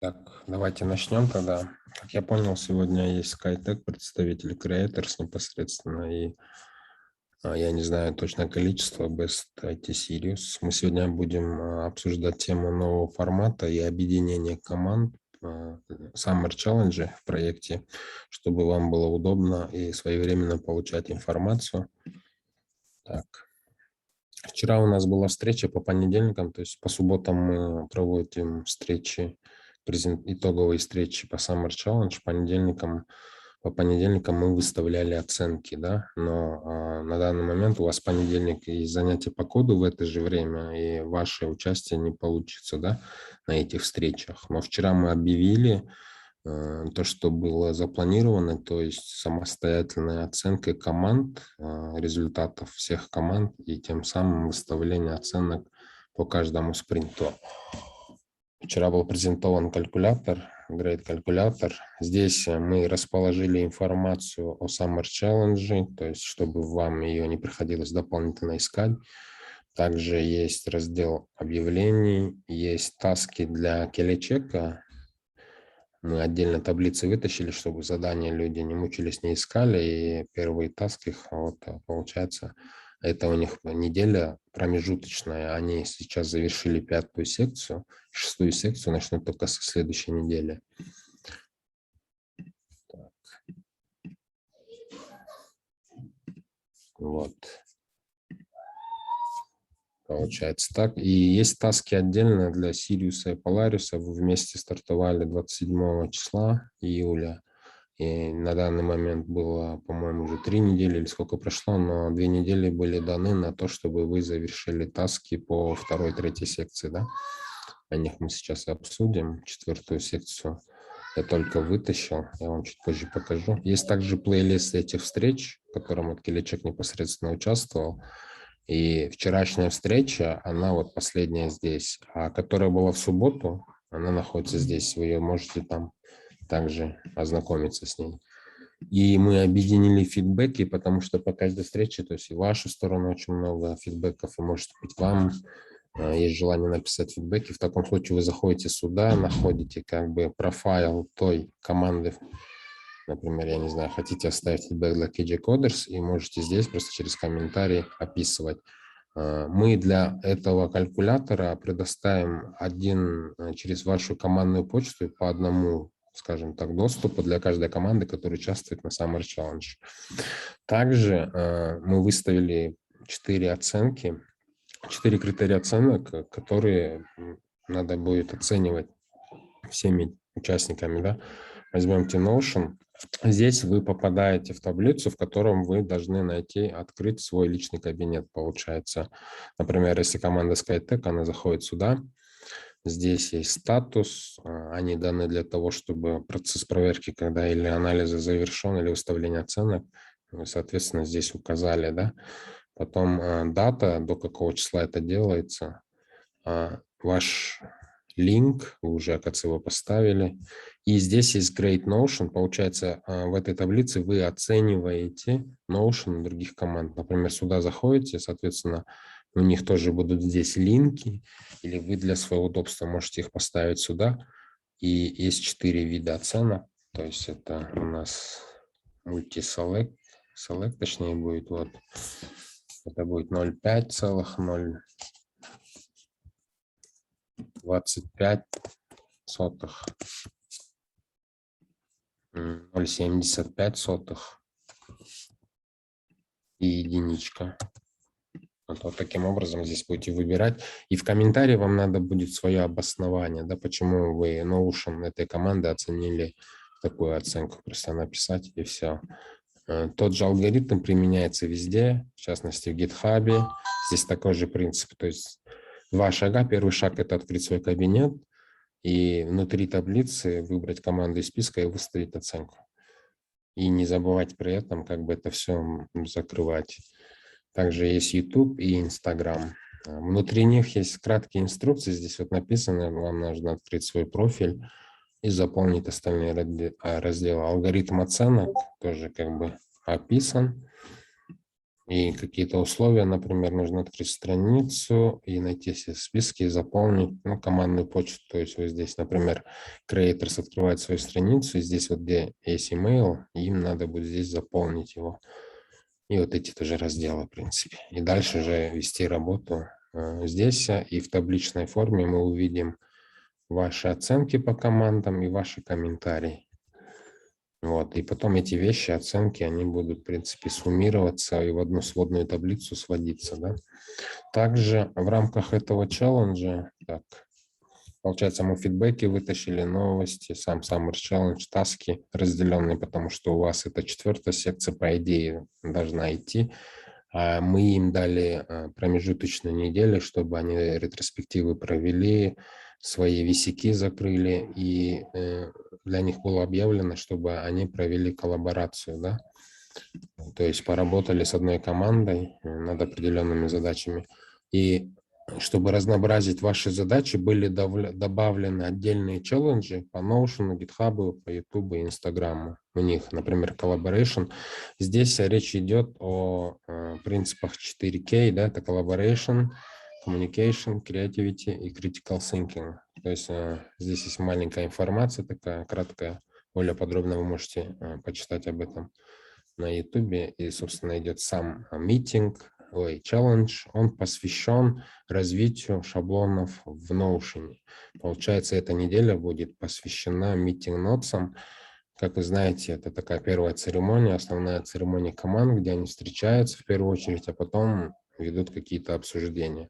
Так, давайте начнем тогда. Как я понял, сегодня есть SkyTech, представитель Creators непосредственно, и я не знаю точное количество, Best IT Series. Мы сегодня будем обсуждать тему нового формата и объединения команд Summer Challenge в проекте, чтобы вам было удобно и своевременно получать информацию. Так. Вчера у нас была встреча по понедельникам, то есть по субботам мы проводим встречи, итоговые встречи по Summer Challenge. По понедельникам мы выставляли оценки, да, но на данный момент у вас в понедельник есть занятия по коду в это же время, и ваше участие не получится, да, на этих встречах. Но вчера мы объявили то, что было запланировано, то есть самостоятельная оценка команд, результатов всех команд и тем самым выставление оценок по каждому спринту. Вчера был презентован калькулятор, Great Calculator. Здесь мы расположили информацию о Summer Challenge, то есть чтобы вам ее не приходилось дополнительно искать. Также есть раздел объявлений, есть таски для келечека. Мы отдельно таблицы вытащили, чтобы задания люди не мучились, не искали. И первый таск их, вот, получается, это у них неделя промежуточная. Они сейчас завершили 5-ю секцию. 6-ю секцию начнут только со следующей недели. Так. Вот. Получается так. И есть таски отдельно для Сириуса и Полариуса. Вы вместе стартовали 27 числа июля. И на данный момент было, по-моему, уже 3 недели или сколько прошло, но 2 недели были даны на то, чтобы вы завершили таски по 2-й, 3-й секции, да? О них мы сейчас обсудим. 4-ю секцию я только вытащил, я вам чуть позже покажу. Есть также плейлист этих встреч, в котором Келечек непосредственно участвовал. И вчерашняя встреча, она вот последняя здесь, а которая была в субботу, она находится здесь. Вы ее можете там также ознакомиться с ней. И мы объединили фидбэки, потому что по каждой встрече, то есть и в вашу сторону очень много фидбэков, и может быть вам есть желание написать фидбэки. В таком случае вы заходите сюда, находите как бы профайл той команды. Например, я не знаю, хотите оставить фидбэк для KJ Coders, и можете здесь просто через комментарий описывать. Мы для этого калькулятора предоставим через вашу командную почту по одному, скажем так, доступу для каждой команды, которая участвует на Summer Challenge. Также мы выставили 4 оценки, 4 критерия оценок, которые надо будет оценивать всеми участниками, да. Возьмем T-Notion. Здесь вы попадаете в таблицу, в котором вы должны открыть свой личный кабинет, получается. Например, если команда SkyTech, она заходит сюда, здесь есть статус, они даны для того, чтобы процесс проверки, когда или анализа завершен, или выставление оценок, вы, соответственно, здесь указали, да. Потом дата, до какого числа это делается, ваш линк, вы уже, оказывается, его поставили. И здесь есть Great Notion. Получается, в этой таблице вы оцениваете Notion других команд. Например, сюда заходите, соответственно, у них тоже будут здесь линки, или вы для своего удобства можете их поставить сюда. И есть 4 вида оценок. То есть это у нас multi-select, точнее будет, вот. Это будет 0,5 целых, 0,25 сотых, 0,75 сотых и единичка. Вот таким образом здесь будете выбирать. И в комментарии вам надо будет свое обоснование, да, почему вы Notion этой команды оценили такую оценку. Просто написать, и все. Тот же алгоритм применяется везде, в частности в GitHub. Здесь такой же принцип. То есть 2 шага. Первый шаг – это открыть свой кабинет и внутри таблицы выбрать команду из списка и выставить оценку. И не забывать при этом как бы это все закрывать. Также есть YouTube и Instagram. Внутри них есть краткие инструкции. Здесь вот написано, вам нужно открыть свой профиль и заполнить остальные разделы. Алгоритм оценок тоже как бы описан. И какие-то условия, например, нужно открыть страницу и найти все списки и заполнить, ну, командную почту. То есть вот здесь, например, Creators открывает свою страницу, и здесь вот где есть email, им надо будет здесь заполнить его. И вот эти тоже разделы, в принципе. И дальше уже вести работу здесь, и в табличной форме мы увидим ваши оценки по командам и ваши комментарии. Вот, и потом эти вещи, оценки, они будут, в принципе, суммироваться и в одну сводную таблицу сводиться, да. Также в рамках этого челленджа, так, получается, мы фидбэки вытащили, новости, сам Summer Challenge, таски разделенные, потому что у вас это 4-я секция, по идее, должна идти. А мы им дали промежуточные недели, чтобы они ретроспективы провели, свои висяки закрыли, и для них было объявлено, чтобы они провели коллаборацию, да, то есть поработали с одной командой над определенными задачами. И чтобы разнообразить ваши задачи, были добавлены отдельные челленджи по Notion, GitHub, по YouTube и Instagram. У них, например, Collaboration. Здесь речь идет о принципах 4K, да, это Collaboration, Communication, Creativity и Critical Thinking. То есть здесь есть маленькая информация такая, краткая, более подробно вы можете почитать об этом на YouTube, и, собственно, идет сам митинг, челлендж, он посвящен развитию шаблонов в Notion. Получается, эта неделя будет посвящена митинг-нотсам. Как вы знаете, это такая первая церемония, основная церемония команд, где они встречаются в первую очередь, а потом ведут какие-то обсуждения.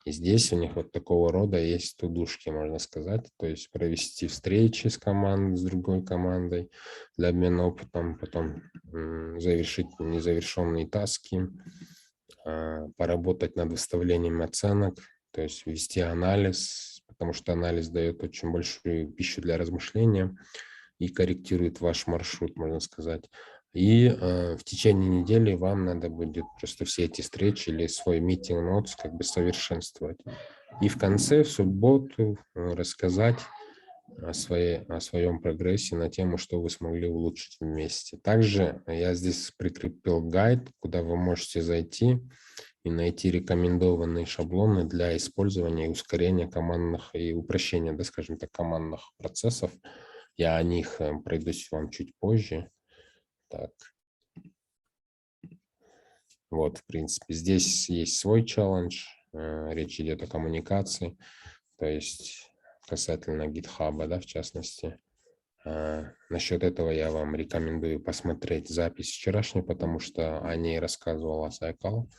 И здесь у них вот такого рода есть тудушки, можно сказать, то есть провести встречи с командой, с другой командой для обмена опытом, потом завершить незавершенные таски, поработать над выставлением оценок, то есть ввести анализ, потому что анализ дает очень большую пищу для размышления и корректирует ваш маршрут, можно сказать. И в течение недели вам надо будет просто все эти встречи или свой meeting notes как бы совершенствовать. И в конце, в субботу, рассказать о своем прогрессе на тему, что вы смогли улучшить вместе. Также я здесь прикрепил гайд, куда вы можете зайти и найти рекомендованные шаблоны для использования и ускорения командных и упрощения, да, скажем так, командных процессов. Я о них пройдусь вам чуть позже. Так. Вот, в принципе, здесь есть свой челлендж. Речь идет о коммуникации, то есть касательно GitHub, да, в частности. Насчет этого я вам рекомендую посмотреть запись вчерашнюю, потому что о ней рассказывал Асайкал.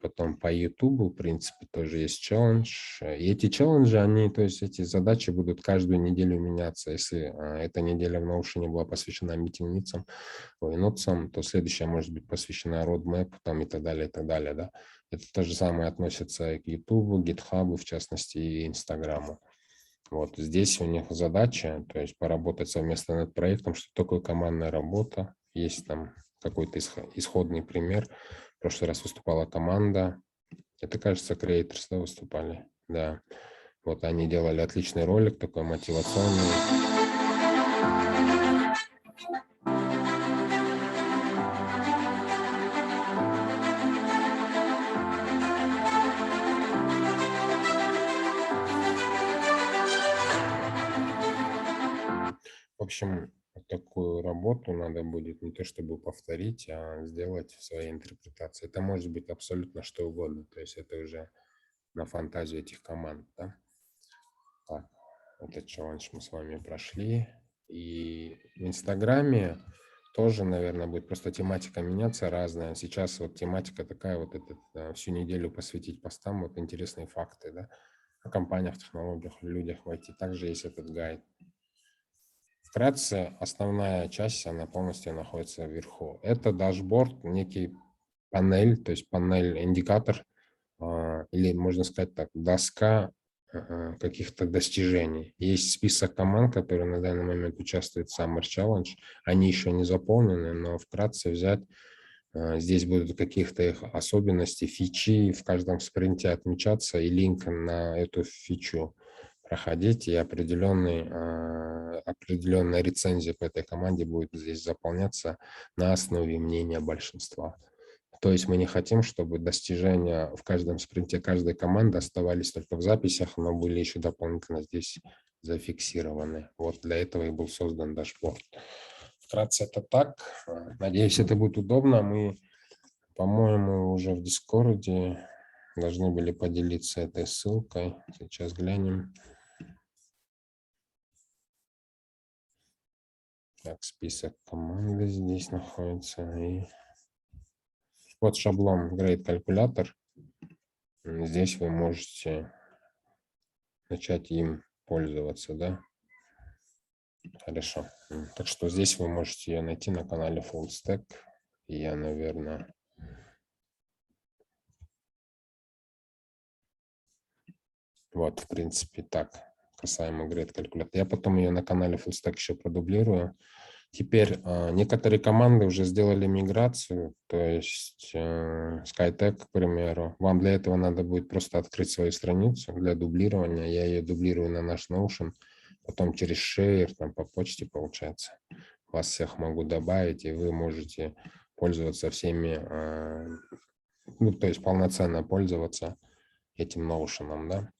Потом по YouTube, в принципе, тоже есть челлендж. И эти челленджи, они, то есть эти задачи будут каждую неделю меняться. Если эта неделя в Notion была посвящена митингницам, нотсам, то следующая может быть посвящена roadmap там, и так далее, да. Это то же самое относится и к YouTube, GitHub, в частности, и Instagram. Вот здесь у них задача, то есть поработать совместно над проектом, что такое командная работа. Есть там какой-то исходный пример. В прошлый раз выступала команда. Это, кажется, Creators, да, выступали. Да. Вот они делали отличный ролик, такой мотивационный. В общем, такую работу надо будет не то чтобы повторить, а сделать в своей интерпретации. Это может быть абсолютно что угодно. То есть это уже на фантазию этих команд. Да? Так, этот челлендж мы с вами прошли. И в Инстаграме тоже, наверное, будет просто тематика меняться разная. Сейчас вот тематика такая, вот всю неделю посвятить постам, вот интересные факты, да, о компаниях, технологиях, людях в IT. Также есть этот гайд. Вкратце, основная часть, она полностью находится вверху. Это дашборд, некий панель, то есть панель-индикатор, или, можно сказать так, доска каких-то достижений. Есть список команд, которые на данный момент участвуют в Summer Challenge. Они еще не заполнены, но вкратце взять, здесь будут каких-то их особенности, фичи, в каждом спринте отмечаться и линк на эту фичу проходить, и определенная рецензия по этой команде будет здесь заполняться на основе мнения большинства. То есть мы не хотим, чтобы достижения в каждом спринте каждой команды оставались только в записях, но были еще дополнительно здесь зафиксированы. Вот для этого и был создан дашборд. Вкратце это так. Надеюсь, это будет удобно. Мы, по-моему, уже в Дискорде должны были поделиться этой ссылкой. Сейчас глянем. Так, список команды здесь находится. И вот шаблон Grade Calculator. Здесь вы можете начать им пользоваться, да? Хорошо. Так что здесь вы можете ее найти на канале Full Stack. И я, наверное, вот, в принципе, так, касаемо Grade Calculator. Я потом ее на канале Full Stack еще продублирую. Теперь некоторые команды уже сделали миграцию, то есть SkyTech, к примеру. Вам для этого надо будет просто открыть свою страницу для дублирования. Я ее дублирую на наш Notion, потом через Share, там по почте получается. Вас всех могу добавить, и вы можете пользоваться всеми, ну, то есть полноценно пользоваться этим Notion, да.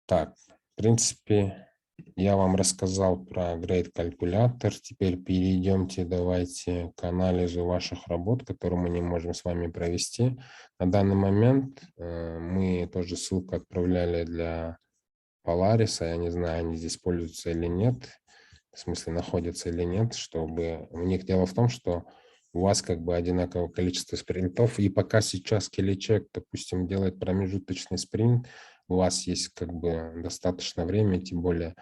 Так, в принципе, я вам рассказал про Grade Calculator. Теперь перейдемте, давайте, к анализу ваших работ, которые мы не можем с вами провести. На данный момент мы тоже ссылку отправляли для Polaris. Я не знаю, они здесь пользуются или нет, в смысле находятся или нет, чтобы... У них дело в том, что у вас как бы одинаковое количество спринтов, и пока сейчас Келичек, допустим, делает промежуточный спринт, у вас есть как бы достаточно времени, тем более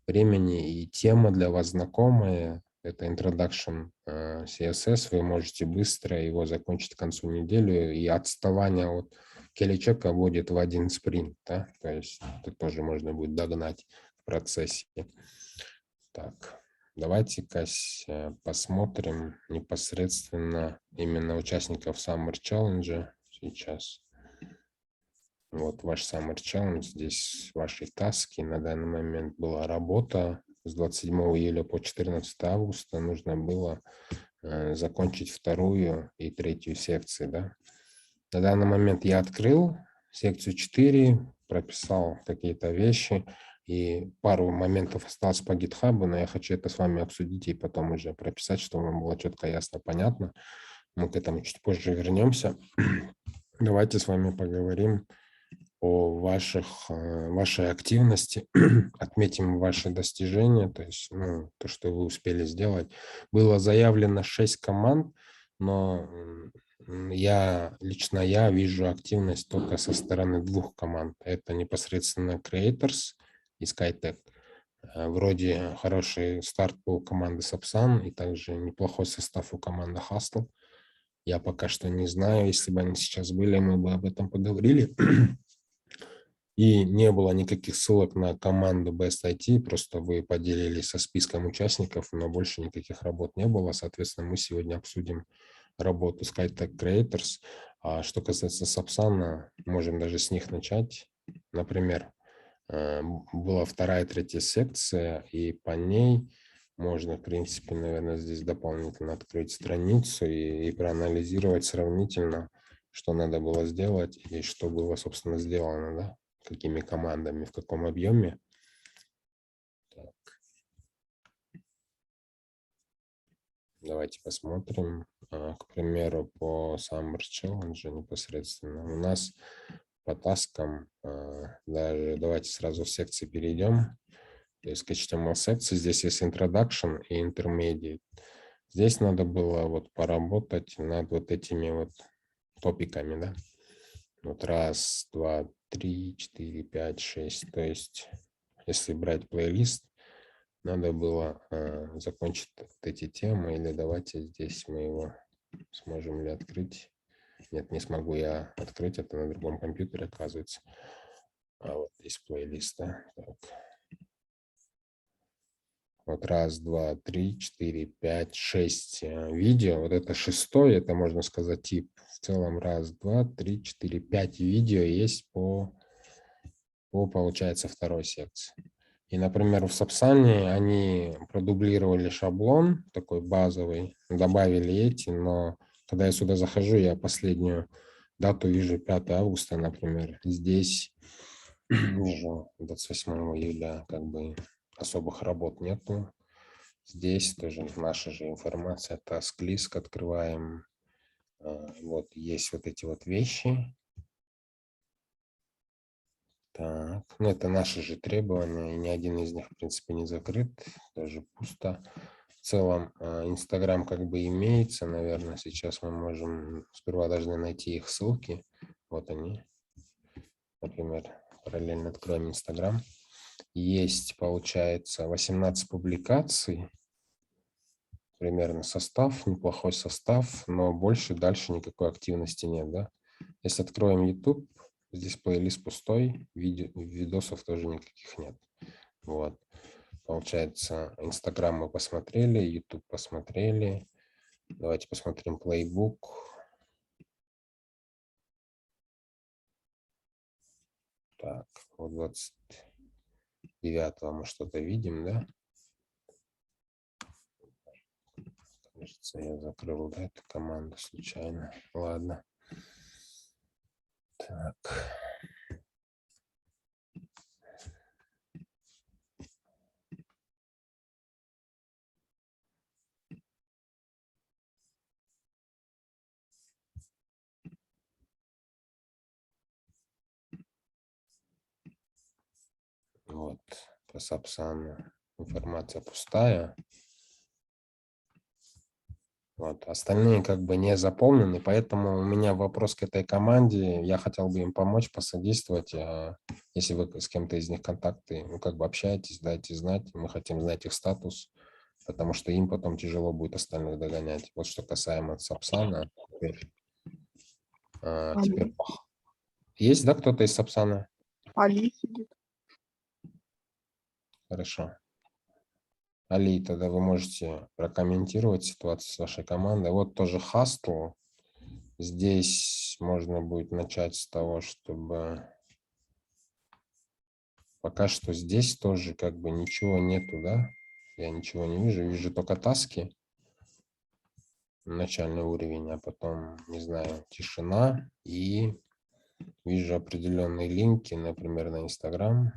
времени и тема для вас знакомая, это Introduction CSS, вы можете быстро его закончить к концу недели, и отставание от Келичека будет в один спринт, да? То есть это тоже можно будет догнать в процессе. Так, давайте-ка посмотрим непосредственно именно участников Summer Challenge сейчас. Вот ваш Summer Challenge, здесь ваши таски. На данный момент была работа с 27 июля по 14 августа. Нужно было закончить вторую и третью секции. Да? На данный момент я открыл секцию 4, прописал какие-то вещи. И пару моментов осталось по GitHub, но я хочу это с вами обсудить и потом уже прописать, чтобы вам было четко, ясно, понятно. Мы к этому чуть позже вернемся. Давайте с вами поговорим о вашей активности, отметим ваши достижения, то есть то, что вы успели сделать. Было заявлено 6 команд, но лично я вижу активность только со стороны 2 команд. Это непосредственно Creators и SkyTech. Вроде хороший старт был у команды Sapsan и также неплохой состав у команды Hustle. Я пока что не знаю, если бы они сейчас были, мы бы об этом поговорили. И не было никаких ссылок на команду Best IT, просто вы поделились со списком участников, но больше никаких работ не было. Соответственно, мы сегодня обсудим работу SkyTech Creators. А что касается Sapsan, можем даже с них начать. Например, была 2-я, 3-я секция, и по ней можно, в принципе, наверное, здесь дополнительно открыть страницу и проанализировать сравнительно, что надо было сделать и что было, собственно, сделано, да? Какими командами, в каком объеме. Так. Давайте посмотрим. К примеру, по Summer Challenge непосредственно. У нас по таскам, даже давайте сразу в секции перейдем. То есть к HTML секции здесь есть Introduction и Intermediate. Здесь надо было вот поработать над вот этими вот топиками, да. Вот 1, 2, 3, 4, 5, 6. То есть, если брать плейлист, надо было закончить вот эти темы. Или давайте здесь мы его сможем ли открыть. Нет, не смогу я открыть. Это на другом компьютере, оказывается. А вот здесь плейлист. Да? Так. Вот 1, 2, 3, 4, 5, 6 видео. Вот это 6-й, это можно сказать тип. В целом 1, 2, 3, 4, 5 видео есть по получается 2-й секции. И, например, в Сапсане они продублировали шаблон такой базовый, добавили эти, но когда я сюда захожу, я последнюю дату вижу 5 августа, например. Здесь вижу 28 июля, как бы особых работ нету. Здесь тоже наша же информация, task-лист открываем. Вот есть вот эти вот вещи. Так, ну это наши же требования, и ни один из них, в принципе, не закрыт, даже пусто. В целом, Инстаграм как бы имеется, наверное, сейчас мы можем, сперва должны найти их ссылки. Вот они, например, параллельно откроем Инстаграм. Есть, получается, 18 публикаций, примерно состав, неплохой состав, но больше дальше никакой активности нет, да. Если откроем YouTube, здесь плейлист пустой, видосов тоже никаких нет. Вот. Получается, Инстаграм мы посмотрели, YouTube посмотрели. Давайте посмотрим плейбук. Так, вот 29-го мы что-то видим, да? Кажется, я закрыл, да, эту команду случайно. Ладно. Так. Вот, по Сапсану информация пустая. Вот. Остальные как бы не заполнены, поэтому у меня вопрос к этой команде. Я хотел бы им помочь, посодействовать. Если вы с кем-то из них контакты, ну, как бы общаетесь, дайте знать. Мы хотим знать их статус, потому что им потом тяжело будет остальных догонять. Вот что касаемо Сапсана. Теперь есть, да, кто-то из Сапсана? Али сидит. Хорошо. Али, тогда вы можете прокомментировать ситуацию с вашей командой. Вот тоже Hustle. Здесь можно будет начать с того, чтобы... Пока что здесь тоже как бы ничего нету, да? Я ничего не вижу. Вижу только таски. Начальный уровень, а потом, не знаю, тишина. И вижу определенные линки, например, на Инстаграм.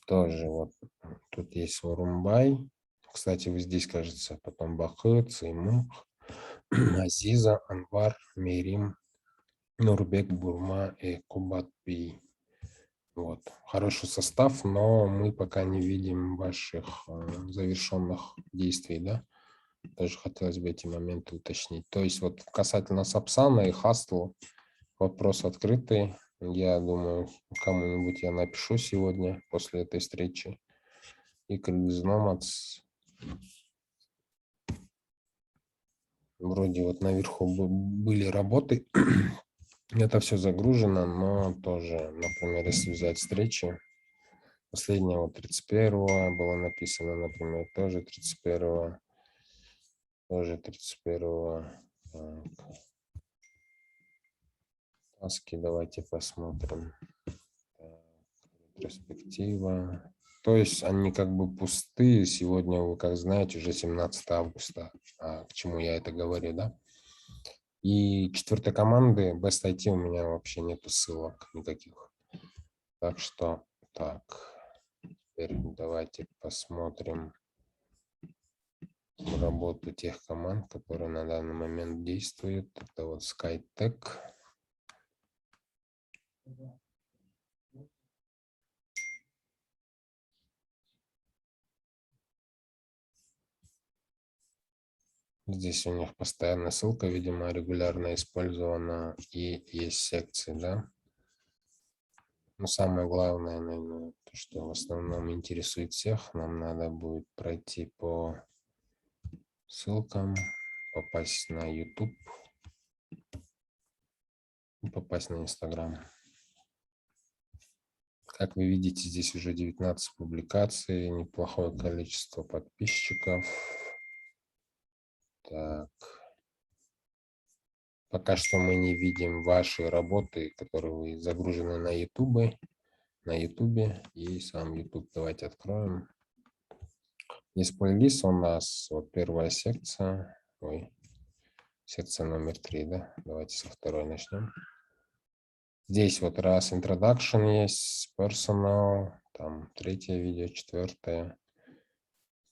Тоже вот тут есть Урумбай. Кстати, вы здесь, кажется, потом Бахы, Цеймух, Азиза, Анвар, Мирим, Нурбек, Бурма и Кубатпи. Вот. Хороший состав, но мы пока не видим ваших завершенных действий, да? Тоже хотелось бы эти моменты уточнить. То есть вот касательно Сапсана и Hustle вопрос открытый. Я думаю, кому-нибудь я напишу сегодня после этой встречи. И Кыргыз-Номадс. Вроде вот наверху были работы. Это все загружено, но тоже, например, если взять встречи, последняя вот 31-го было написано, например, тоже 31-го, тоже 31-го. Таски давайте посмотрим. Ретроспектива. То есть они как бы пустые. Сегодня, вы как знаете, уже 17 августа. К чему я это говорю, да? И четвертой команды Best IT у меня вообще нету ссылок никаких. Так что, так, теперь давайте посмотрим работу тех команд, которые на данный момент действуют. Это вот SkyTech. Здесь у них постоянная ссылка, видимо, регулярно использована, и есть секции, да. Но самое главное, наверное, то, что в основном интересует всех, нам надо будет пройти по ссылкам, попасть на YouTube, попасть на Instagram. Как вы видите, здесь уже 19 публикаций, неплохое количество подписчиков. Так. Пока что мы не видим ваши работы, которые вы загружены на YouTube. И сам YouTube давайте откроем. Есть плейлист у нас, вот первая секция. Ой, секция номер 3, да? Давайте со второй начнем. Здесь вот раз introduction есть, personal, там третье видео, четвертое,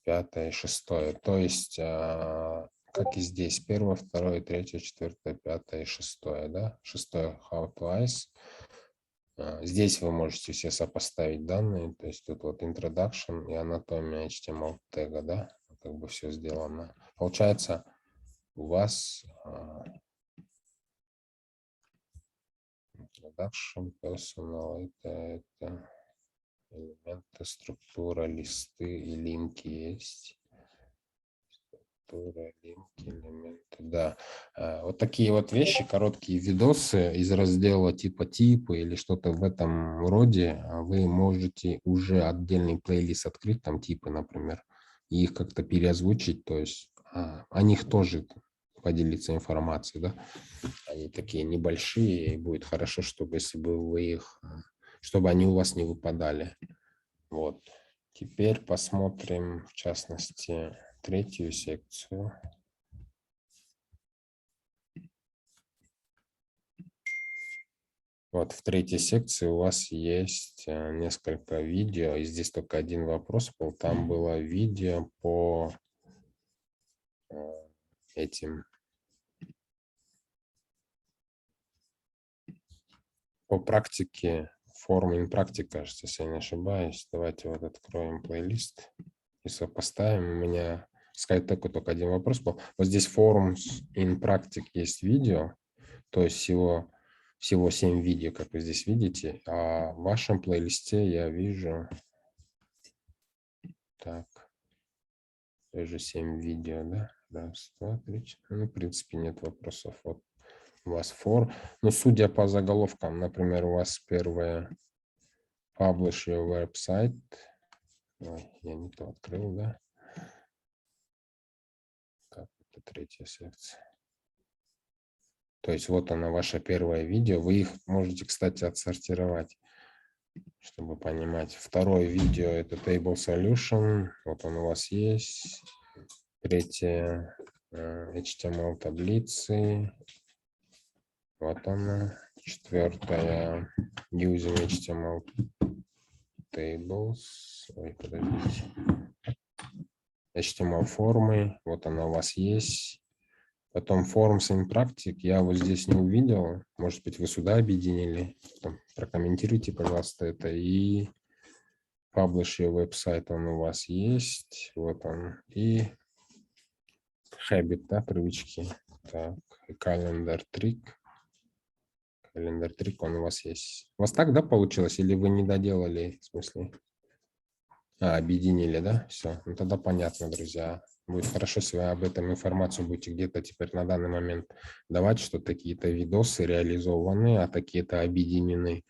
пятое, шестое. То есть, как и здесь, первое, второе, третье, четвертое, пятое, шестое, да? Шестое how to ice. Здесь вы можете все сопоставить данные, то есть тут вот introduction и анатомия HTML тега, да? Как бы все сделано. Получается, у вас introduction, personal, это элементы, структура, листы и линки есть. Структура, линки, элементы, да. Вот такие вот вещи, короткие видосы из раздела типа типы или что-то в этом роде, вы можете уже отдельный плейлист открыть, там типы, например, и их как-то переозвучить, то есть о них тоже поделиться информацией, да. Они такие небольшие, и будет хорошо, чтобы если бы вы их, чтобы они у вас не выпадали. Вот. Теперь посмотрим, в частности, третью секцию. Вот в третьей секции у вас есть несколько видео, и здесь только один вопрос был. Там было видео по этим, по практике, форме практик, кажется, если я не ошибаюсь. Давайте вот откроем плейлист и сопоставим. У меня SkyTech только один вопрос был. Вот здесь Forums in Practice есть видео, то есть всего 7 видео, как вы здесь видите, а в вашем плейлисте я вижу, так, тоже 7 видео, да? Раз, два, три, четыре. Ну, в принципе, нет вопросов. Вот у вас ну, судя по заголовкам, например, у вас первое Publish your website. Ой, я не то открыл, да? Как это третья секция? То есть вот оно, ваше первое видео. Вы их можете, кстати, отсортировать, чтобы понимать. Второе видео – это Table Solution. Вот он у вас есть. Третье – HTML таблицы. Вот она. Четвертое – Using HTML Tables. Ой, подождите. HTML формы. Вот она у вас есть. Потом Forms in Practice я вот здесь не увидел. Может быть, вы сюда объединили. Там, прокомментируйте, пожалуйста, это. И Publish your website он у вас есть. Вот он. И Habit, да, привычки. Так, Calendar Trick. Calendar Trick он у вас есть. У вас так, да, получилось? Или вы не доделали, в смысле? Объединили, да? Все. Ну, тогда понятно, друзья. Будет хорошо, если вы об этом информацию будете где-то теперь на данный момент давать, что такие-то видосы реализованы, а такие-то объединены,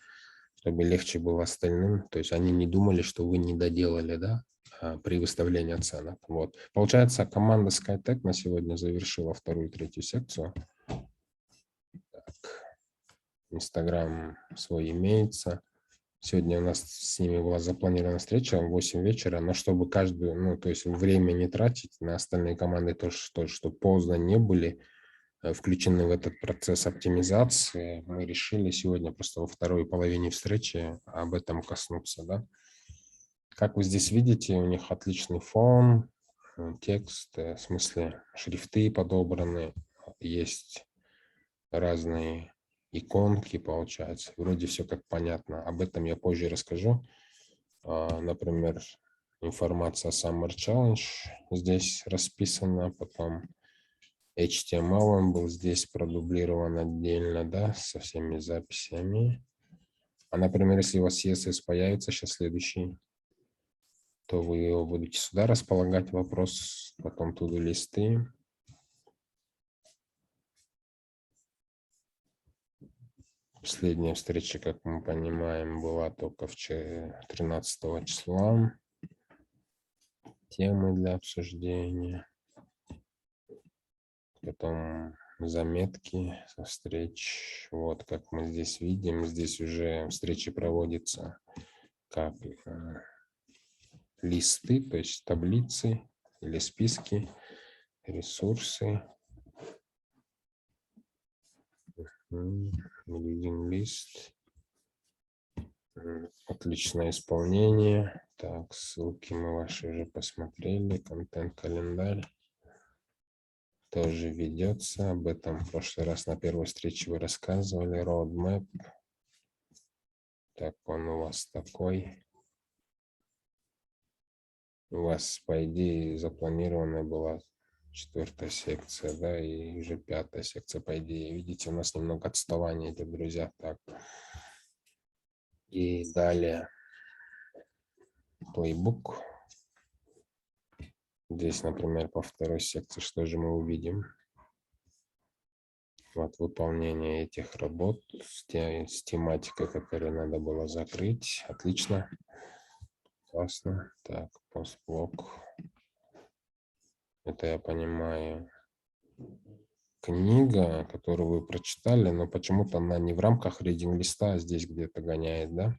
чтобы легче было остальным. То есть они не думали, что вы не доделали, да, при выставлении оценок. Вот. Получается, команда SkyTech на сегодня завершила вторую и третью секцию. Инстаграм свой имеется. Сегодня у нас с ними была запланирована встреча в 8 вечера, но чтобы каждую, ну, то есть время не тратить на остальные команды, тоже, чтобы поздно не были включены в этот процесс оптимизации, мы решили сегодня просто во второй половине встречи об этом коснуться, да. Как вы здесь видите, у них отличный фон, текст, в смысле шрифты подобраны, есть разные иконки, получается. Вроде все как понятно. Об этом я позже расскажу. Например, информация о Summer Challenge здесь расписана. Потом HTML он был здесь продублирован отдельно, да, со всеми записями. А, например, если у вас CSS появится сейчас следующий, то вы его будете сюда располагать, вопрос, потом to-do листы. Последняя встреча, как мы понимаем, была только вчера, 13 числа. Темы для обсуждения. Потом заметки со встреч. Вот как мы здесь видим, здесь уже встречи проводятся как листы, то есть таблицы или списки. ресурсы. Reading list. Отличное исполнение. Так, ссылки мы ваши уже посмотрели. Контент-календарь тоже ведется. Об этом в прошлый раз на первой встрече вы рассказывали. Roadmap. Так, он у вас такой. У вас, по идее, запланированная была 4-я секция, да, и уже 5-я секция, по идее. Видите, у нас немного отставания идет, друзья. Так. И далее Playbook. Здесь, например, по 2-й секции, что же мы увидим? Вот выполнение этих работ с тематикой, которую надо было закрыть. Отлично. Классно. Так, постблок. Это я понимаю. Книга, которую вы прочитали, но почему-то она не в рамках рейдинг-листа, а здесь где-то гоняет, да?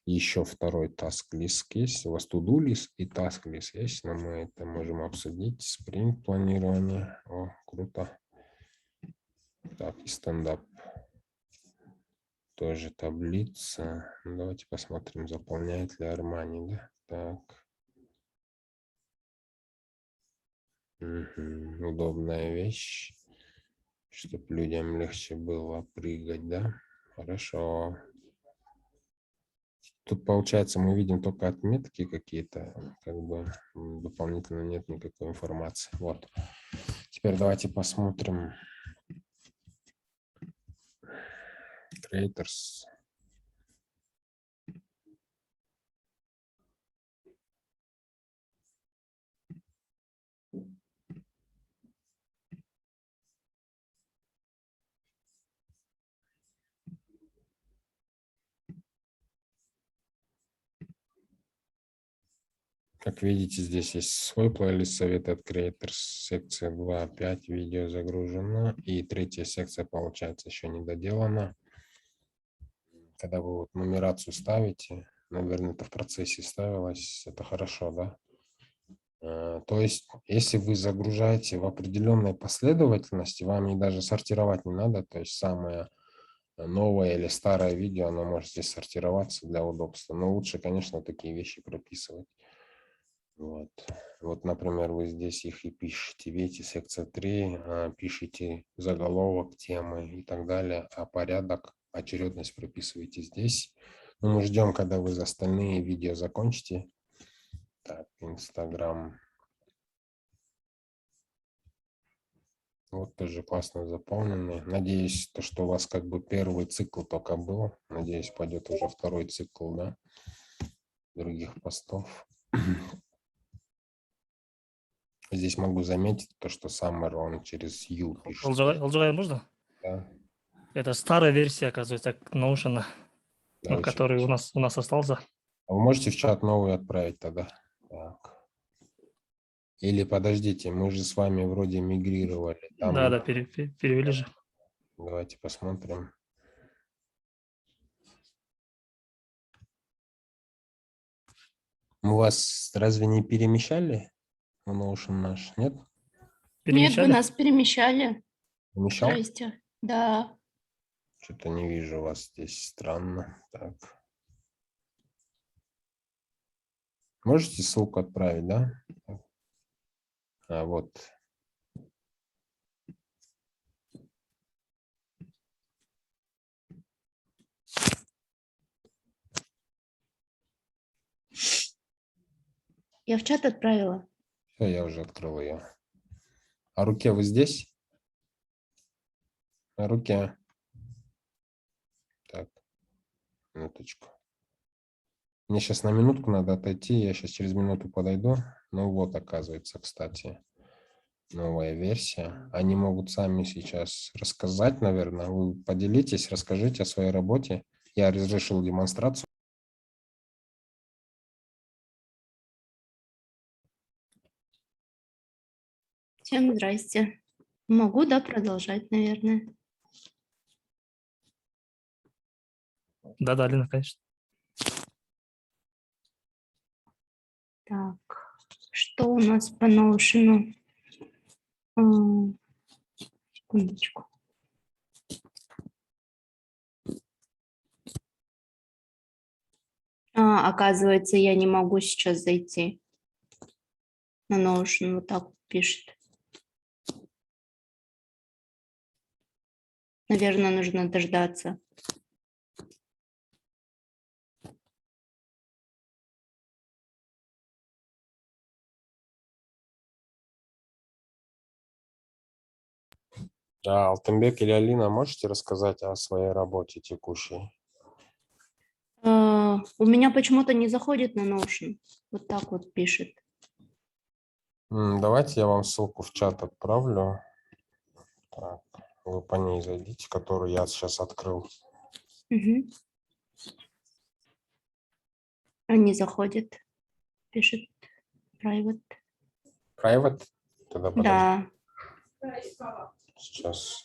Еще 2-й task-лист есть. У вас to-do list и task-лист есть, но мы это можем обсудить. Спринт планирование. О, круто. Так, и стендап. Тоже таблица. Давайте посмотрим, заполняет ли Армани, да? Так. Удобная вещь, чтобы людям легче было прыгать, да? Хорошо. Тут, получается, мы видим только отметки какие-то, как бы дополнительно нет никакой информации. Вот. Теперь давайте посмотрим. Creators. Как видите, здесь есть свой плейлист совета от Creators, секция 2.5, видео загружено, и 3-я секция, получается, еще не доделана. Когда вы вот нумерацию ставите, наверное, это в процессе ставилось, это хорошо, да? То есть, если вы загружаете в определенной последовательности, вам и даже сортировать не надо, то есть самое новое или старое видео, оно может здесь сортироваться для удобства, но лучше, конечно, такие вещи прописывать. Вот. Вот, например, вы здесь их и пишете. Видите, секция 3, пишите заголовок, темы и так далее, а порядок, очередность прописываете здесь. Ну, мы ждем, когда вы остальные видео закончите. Так, Инстаграм. Вот тоже классно заполненный. Надеюсь, то, что у вас как бы первый цикл только был. Надеюсь, пойдет уже 2-й цикл, да, других постов. Здесь могу заметить то, что Summer он через U пишет. Олджигай, можно? Да. Это старая версия, оказывается, Notion, Да, который у нас остался. А вы можете в чат новый отправить тогда? Так. Или подождите, мы же с вами вроде мигрировали. Там... Да, перевели же. Давайте посмотрим. Мы вас разве не перемещали в Notion наш? Нет? Нет, вы нас перемещали. Перемещал? Здрасте. Да. Что-то не вижу вас здесь. Странно. Так. Можете ссылку отправить, да? А вот. Я в чат отправила. Все, я уже открыл ее. А руке вы здесь? На руке. Так. Минуточку. Мне сейчас на минутку надо отойти. Я сейчас через минуту подойду. Ну вот, оказывается, кстати, новая версия. Они могут сами сейчас рассказать, наверное. Вы поделитесь, расскажите о своей работе. Я разрешил демонстрацию. Всем здрасте. Могу, да, продолжать, наверное. Да, Лена, конечно. Так, что у нас по Notion? Секундочку. Оказывается, я не могу сейчас зайти на Notion, вот так пишет. Наверное, нужно дождаться. Алтынбек или Алина, можете рассказать о своей работе текущей? У меня почему-то не заходит на Notion. Вот так вот пишет. Давайте я вам ссылку в чат отправлю. Так, вы по ней зайдите, которую я сейчас открыл. Угу. Не заходит. Пишет private. Private? Тогда подожди. Да, Сейчас.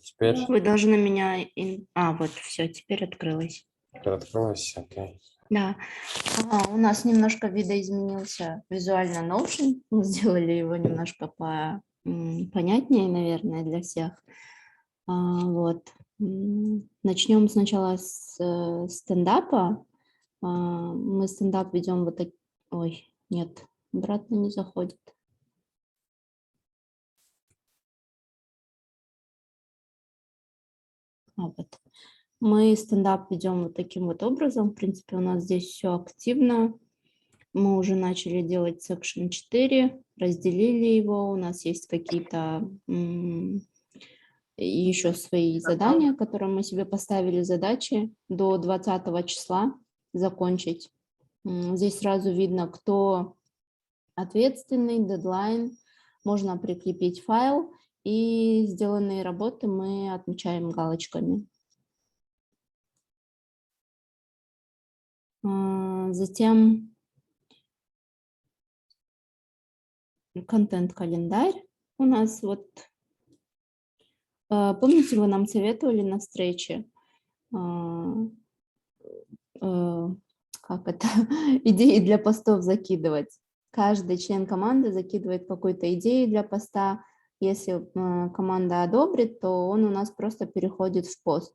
Теперь вы должны меня... вот, все, теперь открылось. открылось, окей. Да, у нас немножко видоизменился визуально Notion. Мы сделали его немножко понятнее, наверное, для всех. Вот. Начнем сначала с стендапа. Мы стендап ведем вот так... Ой, нет, обратно не заходит. Вот. Мы стендап ведем вот таким вот образом. В принципе, у нас здесь все активно. Мы уже начали делать секшн 4, разделили его. У нас есть какие-то еще свои задания, которые мы себе поставили задачи до 20 числа закончить. Здесь сразу видно, кто ответственный, дедлайн. Можно прикрепить файл, и сделанные работы мы отмечаем галочками. Затем контент-календарь у нас вот. Помните, вы нам советовали на встрече, как это, идеи для постов закидывать. Каждый член команды закидывает какую-то идею для поста. Если команда одобрит, то он у нас просто переходит в пост.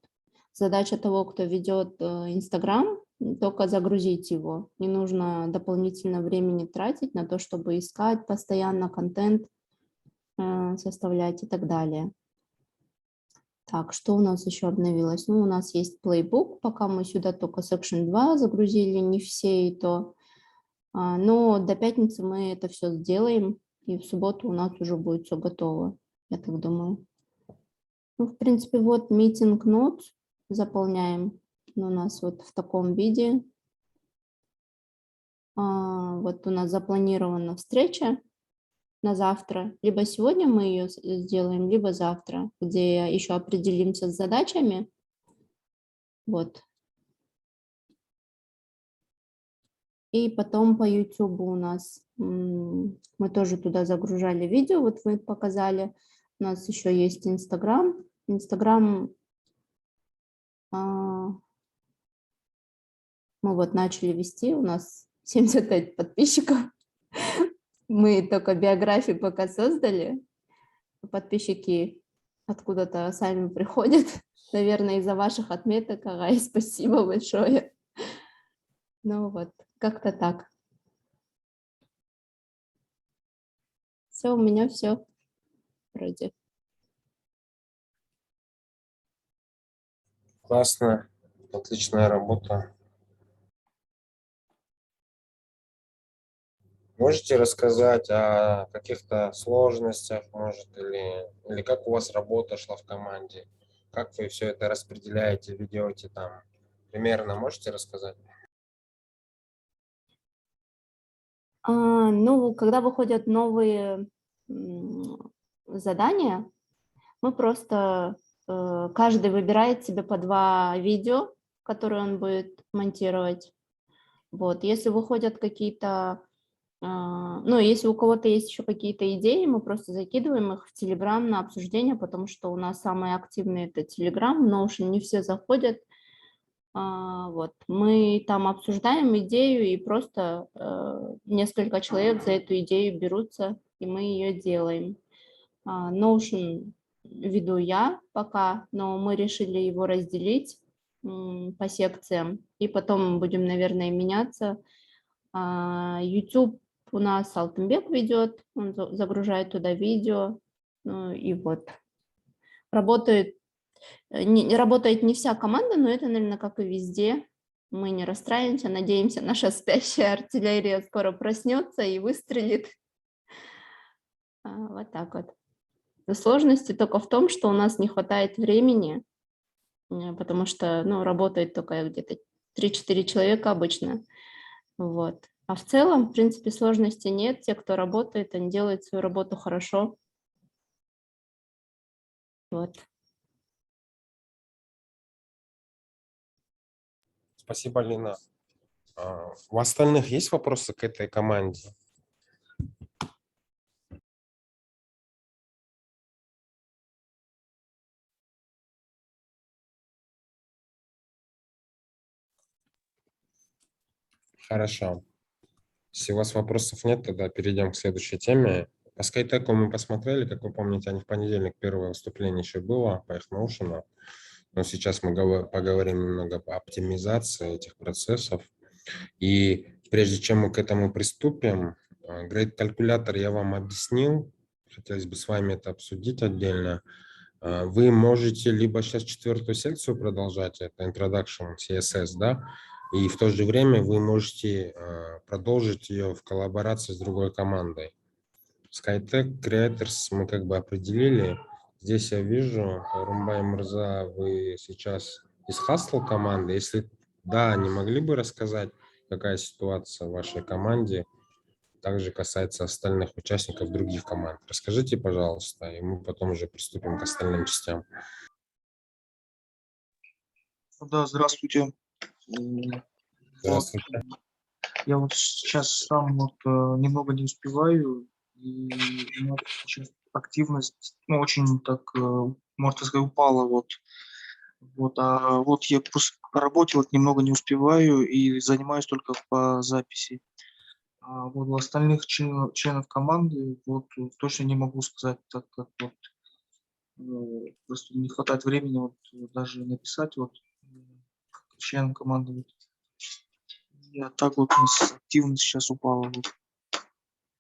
Задача того, кто ведет Инстаграм, только загрузить его. Не нужно дополнительно времени тратить на то, чтобы искать постоянно контент, составлять и так далее. Так, что у нас еще обновилось? Ну, у нас есть плейбук, пока мы сюда только Section 2 загрузили, не все и то. Но до пятницы мы это все сделаем, и в субботу у нас уже будет все готово, я так думаю. Ну, в принципе, вот meeting notes заполняем у нас вот в таком виде. Вот у нас запланирована встреча на завтра. Либо сегодня мы ее сделаем, либо завтра, где еще определимся с задачами. Вот. И потом по YouTube у нас мы тоже туда загружали видео, вот вы показали. У нас еще есть Инстаграм. Инстаграм мы вот начали вести, у нас 75 подписчиков. Мы только биографии пока создали. Подписчики откуда-то сами приходят. Наверное, из-за ваших отметок. Ага, и спасибо большое. Ну вот, как-то так. Все, у меня все вроде. Классно. Отличная работа. Можете рассказать о каких-то сложностях, может, или как у вас работа шла в команде? Как вы все это распределяете, ведете там? Примерно можете рассказать? Ну, когда выходят новые задания, мы просто, каждый выбирает себе по 2 видео, которые он будет монтировать. Вот, если выходят какие-то, ну, если у кого-то есть еще какие-то идеи, мы просто закидываем их в Telegram на обсуждение, потому что у нас самые активные это Telegram, Notion не все заходят. Вот, мы там обсуждаем идею, и просто несколько человек за эту идею берутся, и мы ее делаем. Notion веду я пока, но мы решили его разделить по секциям, и потом будем, наверное, меняться. YouTube у нас Алтынбек ведет, он загружает туда видео, ну, и вот. Работает не вся команда, но это, наверное, как и везде. Мы не расстраиваемся, надеемся, наша спящая артиллерия скоро проснется и выстрелит. Вот так вот. Сложности только в том, что у нас не хватает времени, потому что, ну, работает только где-то 3-4 человека обычно. Вот. А в целом, в принципе, сложностей нет. Те, кто работает, они делают свою работу хорошо. Вот. Спасибо, Лина. У остальных есть вопросы к этой команде? Хорошо. Если у вас вопросов нет, тогда перейдем к следующей теме. По SkyTech мы посмотрели, как вы помните, они в понедельник первое выступление еще было по их Notion. Но сейчас мы поговорим немного по оптимизации этих процессов. И прежде чем мы к этому приступим, Great Calculator я вам объяснил. Хотелось бы с вами это обсудить отдельно. Вы можете либо сейчас 4-ю секцию продолжать, это Introduction CSS, да, и в то же время вы можете продолжить ее в коллаборации с другой командой. SkyTech Creators мы как бы определили. Здесь я вижу, Румбай Мурза, вы сейчас из Hustle команды. Если да, не могли бы рассказать, какая ситуация в вашей команде, также касается остальных участников других команд. Расскажите, пожалуйста, и мы потом уже приступим к остальным частям. Да, здравствуйте. Здравствуйте. Вот, я вот сейчас сам вот немного не успеваю, и у нас сейчас активность, ну, очень так, можно сказать, упала вот, а вот я просто по работе вот немного не успеваю и занимаюсь только по записи. А вот у остальных членов команды вот точно не могу сказать, так как вот просто не хватает времени вот даже написать вот членам команды. Вот. И так вот у нас активность сейчас упала. Вот.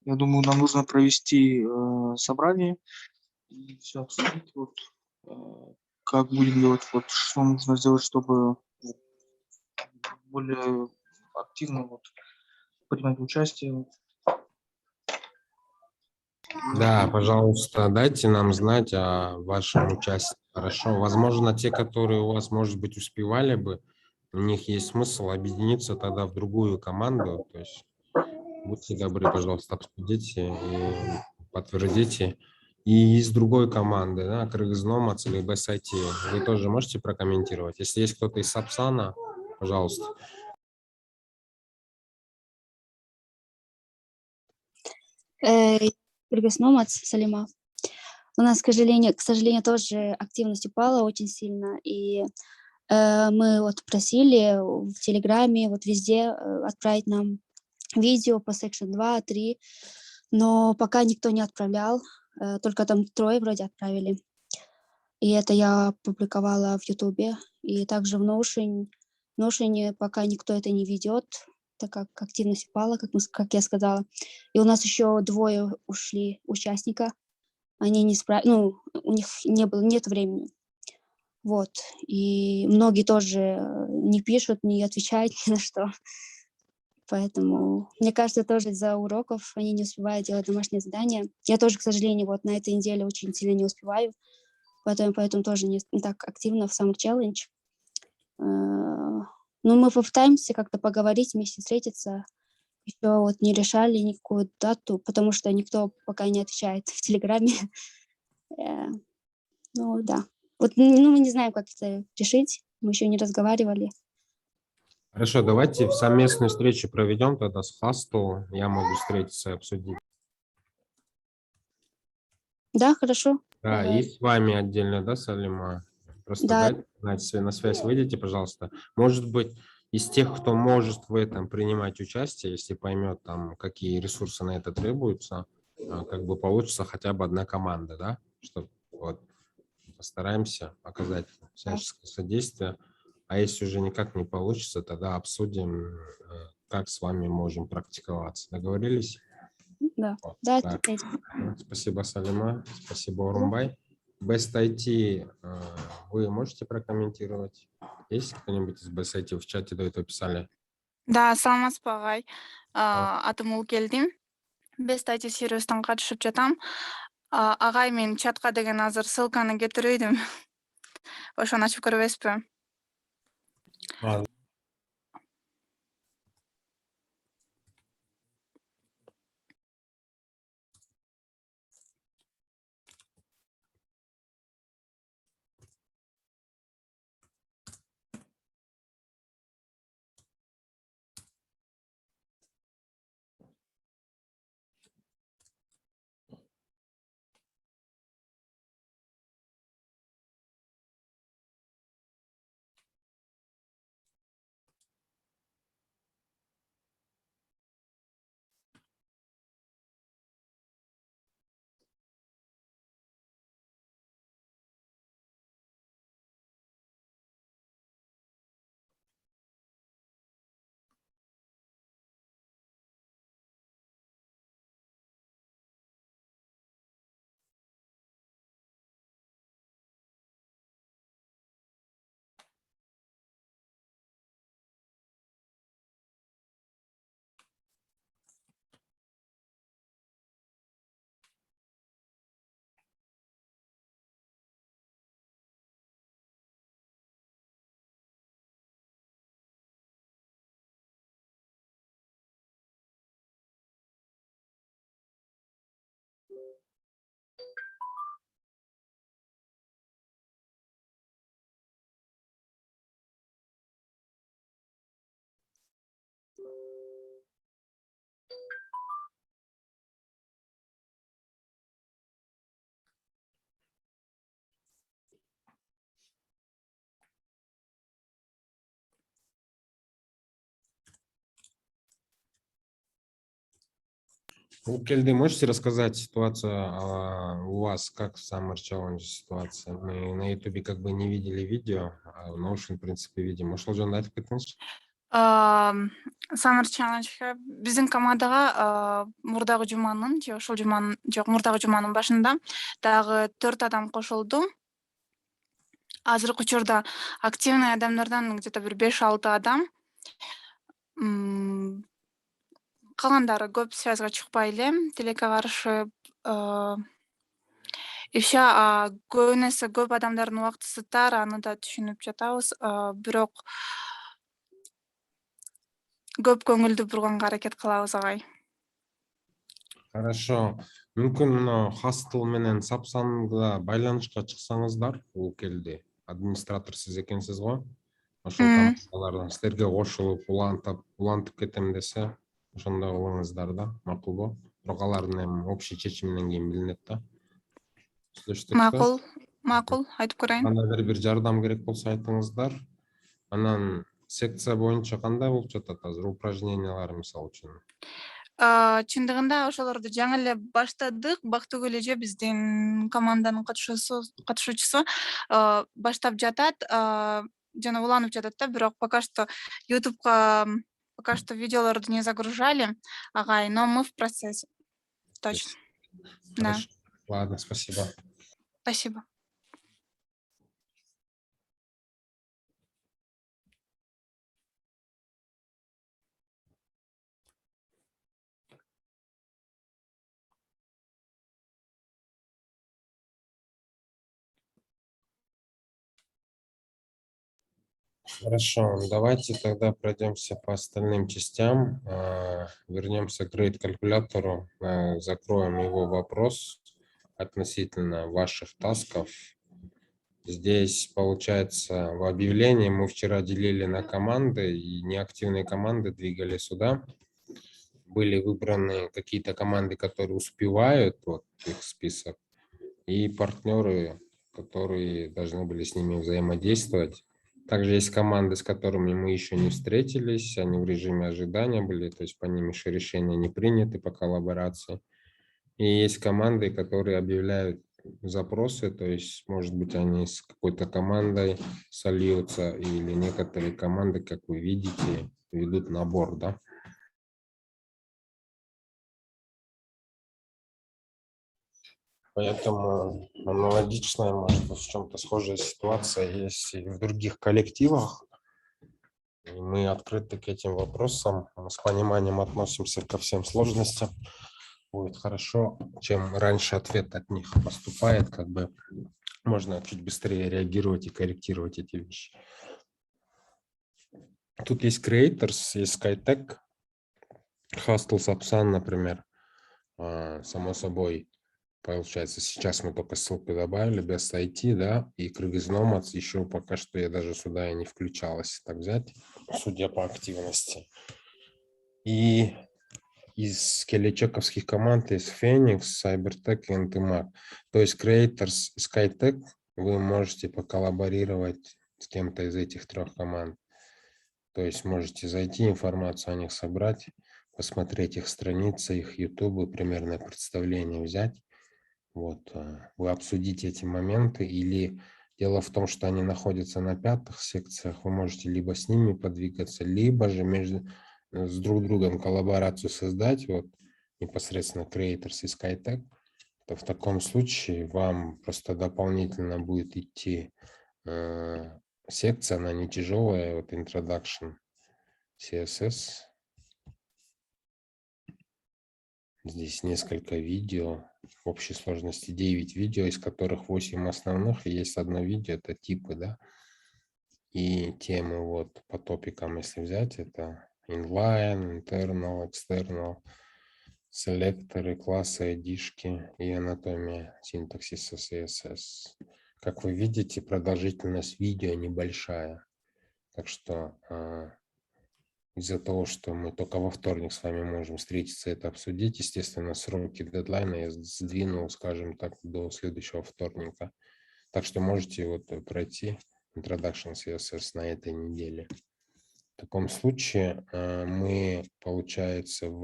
Я думаю, нам нужно провести собрание и все обсудить, вот, как будем делать, вот, что нужно сделать, чтобы более активно вот, принимать участие. Да, пожалуйста, дайте нам знать о вашем участии. Хорошо. Возможно, те, которые у вас, может быть, успевали бы, у них есть смысл объединиться тогда в другую команду. То есть будьте добры, пожалуйста, обсудите и подтвердите. И из другой команды, да, Кыргыз-Номадс или BSIT, вы тоже можете прокомментировать? Если есть кто-то из Сапсана, пожалуйста. Кыргыз-Номадс, Салима. У нас, к сожалению, тоже активность упала очень сильно, и мы вот просили в Телеграме, вот везде отправить нам видео по Section 2, 3, но пока никто не отправлял, только там 3 вроде отправили. И это я публиковала в Ютубе, и также в Notion пока никто это не ведет, так как активность упала, как я сказала. И у нас еще 2 ушли участника, они не справились, у них нет времени. Вот, и многие тоже не пишут, не отвечают ни на что. Поэтому, мне кажется, тоже из-за уроков они не успевают делать домашние задания. Я тоже, к сожалению, вот на этой неделе очень сильно не успеваю, поэтому тоже не так активно в Summer Challenge. Но мы попытаемся как-то поговорить, вместе встретиться. Еще вот не решали никакую дату, потому что никто пока не отвечает в Телеграме. Ну да. Вот, мы не знаем, как это решить. Мы еще не разговаривали. Хорошо, давайте совместную встречу проведем тогда с Hustle. Я могу встретиться и обсудить. Да, хорошо. Да, и с вами отдельно, да, Салима? Просто Да. дайте на связь, выйдите, пожалуйста. Может быть, из тех, кто может в этом принимать участие, если поймет, там, какие ресурсы на это требуются, как бы получится хотя бы одна команда, да? Что вот постараемся оказать всяческое содействие. А если уже никак не получится, тогда обсудим, как с вами можем практиковаться. Договорились? Да, Вот, да, так. этим. Спасибо, Салима. Спасибо, Урумбай. Best IT вы можете прокомментировать? Есть кто-нибудь из Best IT в чате до этого писали? Да, саламатсызбы агай. Атым Улкелдим. Best IT сервистан катышып жатам. Агай, мен чатка деген азыр ссылканы кетирип идим. Ошону ачып көрбөйсүзбү? Кельды, можете рассказать ситуацию у вас, как в Summer Challenge ситуация? Мы на YouTube как бы не видели видео, а в Notion, в принципе, видим. Ошол жөнүндө айтып кетиңизчи. Summer Challenge биздин командага мурдагы жуманын же ошол жуманын жок, мурдагы жуманын башында дагы 4 адам кошулду. Азыркы учурда активный адамдардан где-то бир 5-6 адам. Калгандары көп связга чыкпай эле, тилекке каршы иши көбүнесе көп адамдардын убактысы тар, аны да түшүнүп жатабыз. Бирок көп көңүлдү бурганга аракет кылабыз агай. Хорошо. Мүмкүн мына Hustle менен Сапсанга байланышка чыксаңыздар, бул келди. Администратор сиз экенсиз го. Ошол командалардан силерге кошулуп улантып кетем десе, ошондой кылыңыздар да, макулбу? Бирок алардын эми общий чечиминен кийин билинет да. Макул, айтып көрөйүн. Кандайдыр бир жардам керек болсо айтыңыздар. Анан секция боюнча кандай болуп жатат азыр упражнениялар мисалы үчүн? Чындыгында ошолорду жаңы эле баштадык. Бактыгүл эже биздин команданын катышуучусу баштап жатат, жана уланып жатат да, бирок пока что YouTube'га пока что видеолорду не загружали, агай, но мы в процессе. Точно. Да. Ладно, спасибо. Спасибо. Хорошо, давайте тогда пройдемся по остальным частям. Вернемся к Grade-калькулятору, закроем его вопрос относительно ваших тасков. Здесь, получается, в объявлении мы вчера делили на команды, и неактивные команды двигали сюда. Были выбраны какие-то команды, которые успевают, вот их список, и партнеры, которые должны были с ними взаимодействовать. Также есть команды, с которыми мы еще не встретились, они в режиме ожидания были, то есть по ним еще решения не приняты по коллаборации. И есть команды, которые объявляют запросы, то есть, может быть, они с какой-то командой сольются, или некоторые команды, как вы видите, ведут набор, да. Поэтому аналогичная, может быть, в чем-то схожая ситуация есть и в других коллективах. И мы открыты к этим вопросам, с пониманием относимся ко всем сложностям. Будет хорошо, чем раньше ответ от них поступает, как бы можно чуть быстрее реагировать и корректировать эти вещи. Тут есть Creators, есть SkyTech, Hustle, Sapsan, например. Само собой, получается, сейчас мы только ссылку добавили, без IT, да, и Kyrgyznomad еще пока что я даже сюда и не включалась, так взять, судя по активности. И из келечековских команд есть Phoenix, Cybertech и NTMAC. То есть Creators, SkyTech вы можете поколлаборировать с кем-то из этих трех команд. То есть можете зайти, информацию о них собрать, посмотреть их страницы, их YouTube, примерное представление взять. Вот, вы обсудите эти моменты, или дело в том, что они находятся на 5-х секциях, вы можете либо с ними подвигаться, либо же с друг другом коллаборацию создать, вот непосредственно Creators и SkyTech, то в таком случае вам просто дополнительно будет идти секция, она не тяжелая, вот Introduction CSS. Здесь несколько видео, в общей сложности 9 видео, из которых 8 основных, и есть одно видео, это типы, да, и темы вот по топикам, если взять, это inline, internal, external, селекторы, классы, ID-шки и анатомия синтаксиса CSS. Как вы видите, продолжительность видео небольшая, так что из-за того, что мы только во вторник с вами можем встретиться, это обсудить, естественно, сроки дедлайна я сдвинул, скажем так, до следующего вторника. Так что можете вот пройти Introduction CSS на этой неделе. В таком случае мы, получается, в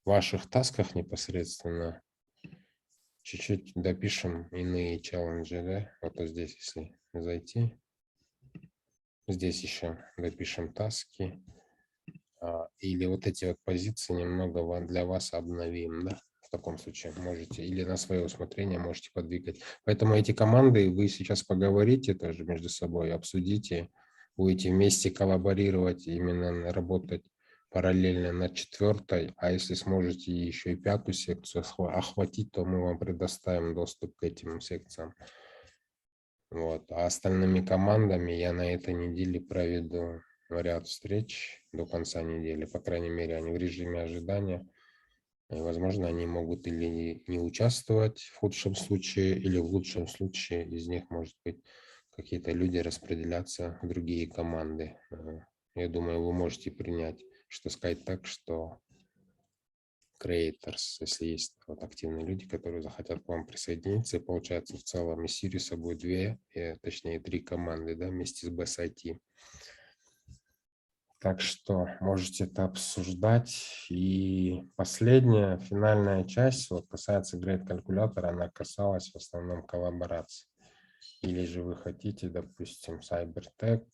ваших тасках непосредственно чуть-чуть допишем иные челленджи, да? Вот здесь, если зайти, здесь еще допишем таски, или вот эти вот позиции немного для вас обновим, да? В таком случае можете, или на свое усмотрение можете подвигать. Поэтому эти команды вы сейчас поговорите тоже между собой, обсудите, будете вместе коллаборировать, именно работать параллельно над 4-й, а если сможете еще и 5-ю секцию охватить, то мы вам предоставим доступ к этим секциям. Вот. А остальными командами я на этой неделе проведу ряд встреч до конца недели, по крайней мере, они в режиме ожидания. И, возможно, они могут или не участвовать в худшем случае, или в лучшем случае из них, может быть, какие-то люди распределяться в другие команды. Я думаю, вы можете принять, что сказать так, что Creators, если есть вот активные люди, которые захотят к вам присоединиться, и получается в целом из Сириуса будет 2, точнее 3 команды, да, вместе с BSIT. Так что можете это обсуждать. И последняя, финальная часть, вот касается Great Calculator, она касалась в основном коллаборации. Или же вы хотите, допустим, Cybertech.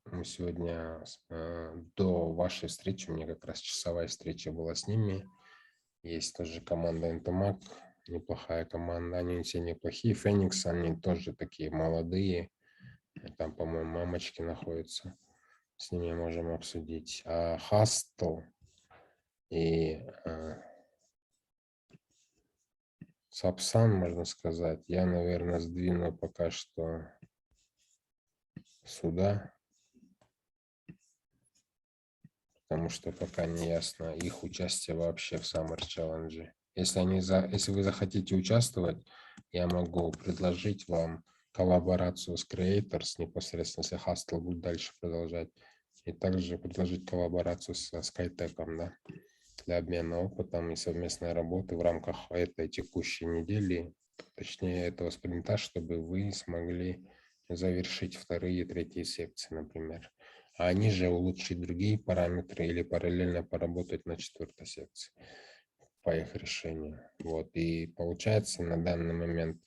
Мы сегодня до вашей встречи, у меня как раз часовая встреча была с ними. Есть тоже команда NTMAC, неплохая команда, они все неплохие. Phoenix, они тоже такие молодые. Там, по-моему, мамочки находятся. С ними можем обсудить. А Hustle и Sapsan, можно сказать, я, наверное, сдвину пока что сюда, потому что пока не ясно их участие вообще в Summer Challenge. Если вы захотите участвовать, я могу предложить вам коллаборацию с Creators, непосредственно, если Hustle будет дальше продолжать, и также предложить коллаборацию со SkyTech, да, для обмена опытом и совместной работы в рамках этой текущей недели, точнее этого спринта, чтобы вы смогли завершить 2-ю и 3-ю секции, например. а они же улучшить другие параметры или параллельно поработать на 4-й секции по их решению. Вот. И получается на данный момент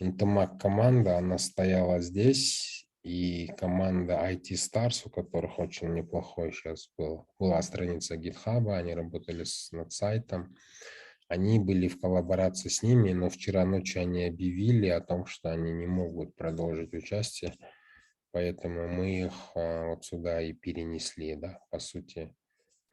Intomac команда, она стояла здесь, и команда IT Stars, у которых очень неплохой сейчас была страница GitHub, они работали над сайтом, они были в коллаборации с ними, но вчера ночью они объявили о том, что они не могут продолжить участие, поэтому мы их вот сюда и перенесли, да, по сути.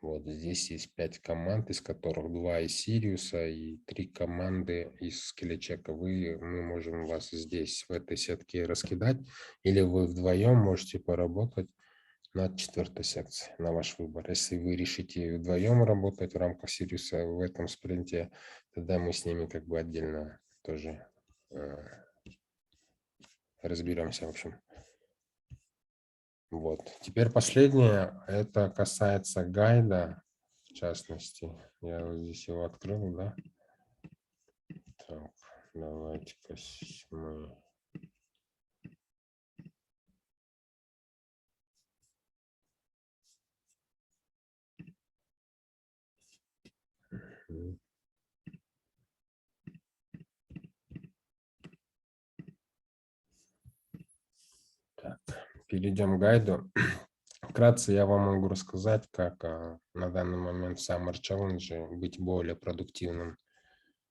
Вот здесь есть 5 команд, из которых 2 из Сириуса и 3 команды из Скелечека. Мы можем вас здесь, в этой сетке, раскидать, или вы вдвоем можете поработать над 4-й секцией, на ваш выбор. Если вы решите вдвоем работать в рамках Сириуса в этом спринте, тогда мы с ними как бы отдельно тоже разберемся, в общем. Вот. Теперь последнее, это касается гайда, в частности. Я вот здесь его открыл, да? Так, давайте-ка мы... Так, перейдем к гайду. Вкратце я вам могу рассказать, как на данный момент в Summer Challenge быть более продуктивным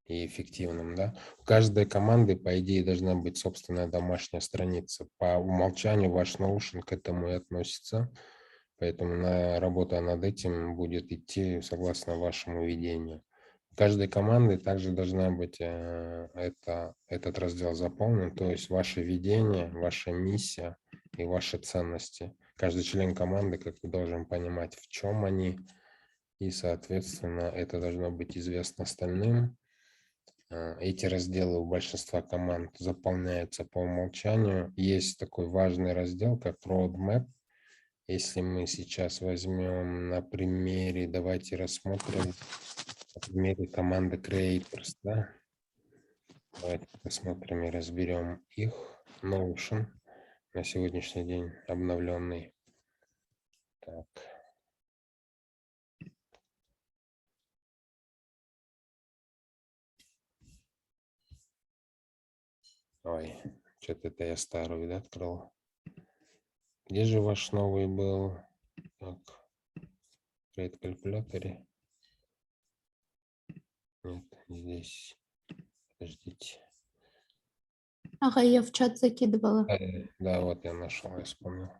и эффективным. Да? У каждой команды, по идее, должна быть собственная домашняя страница. По умолчанию ваш Notion к этому и относится. Поэтому работа над этим будет идти согласно вашему видению. У каждой команды также должна быть этот раздел заполнен, то есть ваше видение, ваша миссия и ваши ценности. Каждый член команды как бы должен понимать, в чем они, и, соответственно, это должно быть известно остальным. Эти разделы у большинства команд заполняются по умолчанию. Есть такой важный раздел, как Roadmap. Если мы сейчас возьмем на примере, давайте рассмотрим на примере команды Creators, да? Давайте посмотрим и разберем их. Notion на сегодняшний день обновленный. Так. Ой, что-то это я старую, да, открыл. Где же ваш новый был? Так, Create калькуляторе. Нет, здесь. Подождите. Ага, я в чат закидывала. Да, вот я нашел, я вспомнил.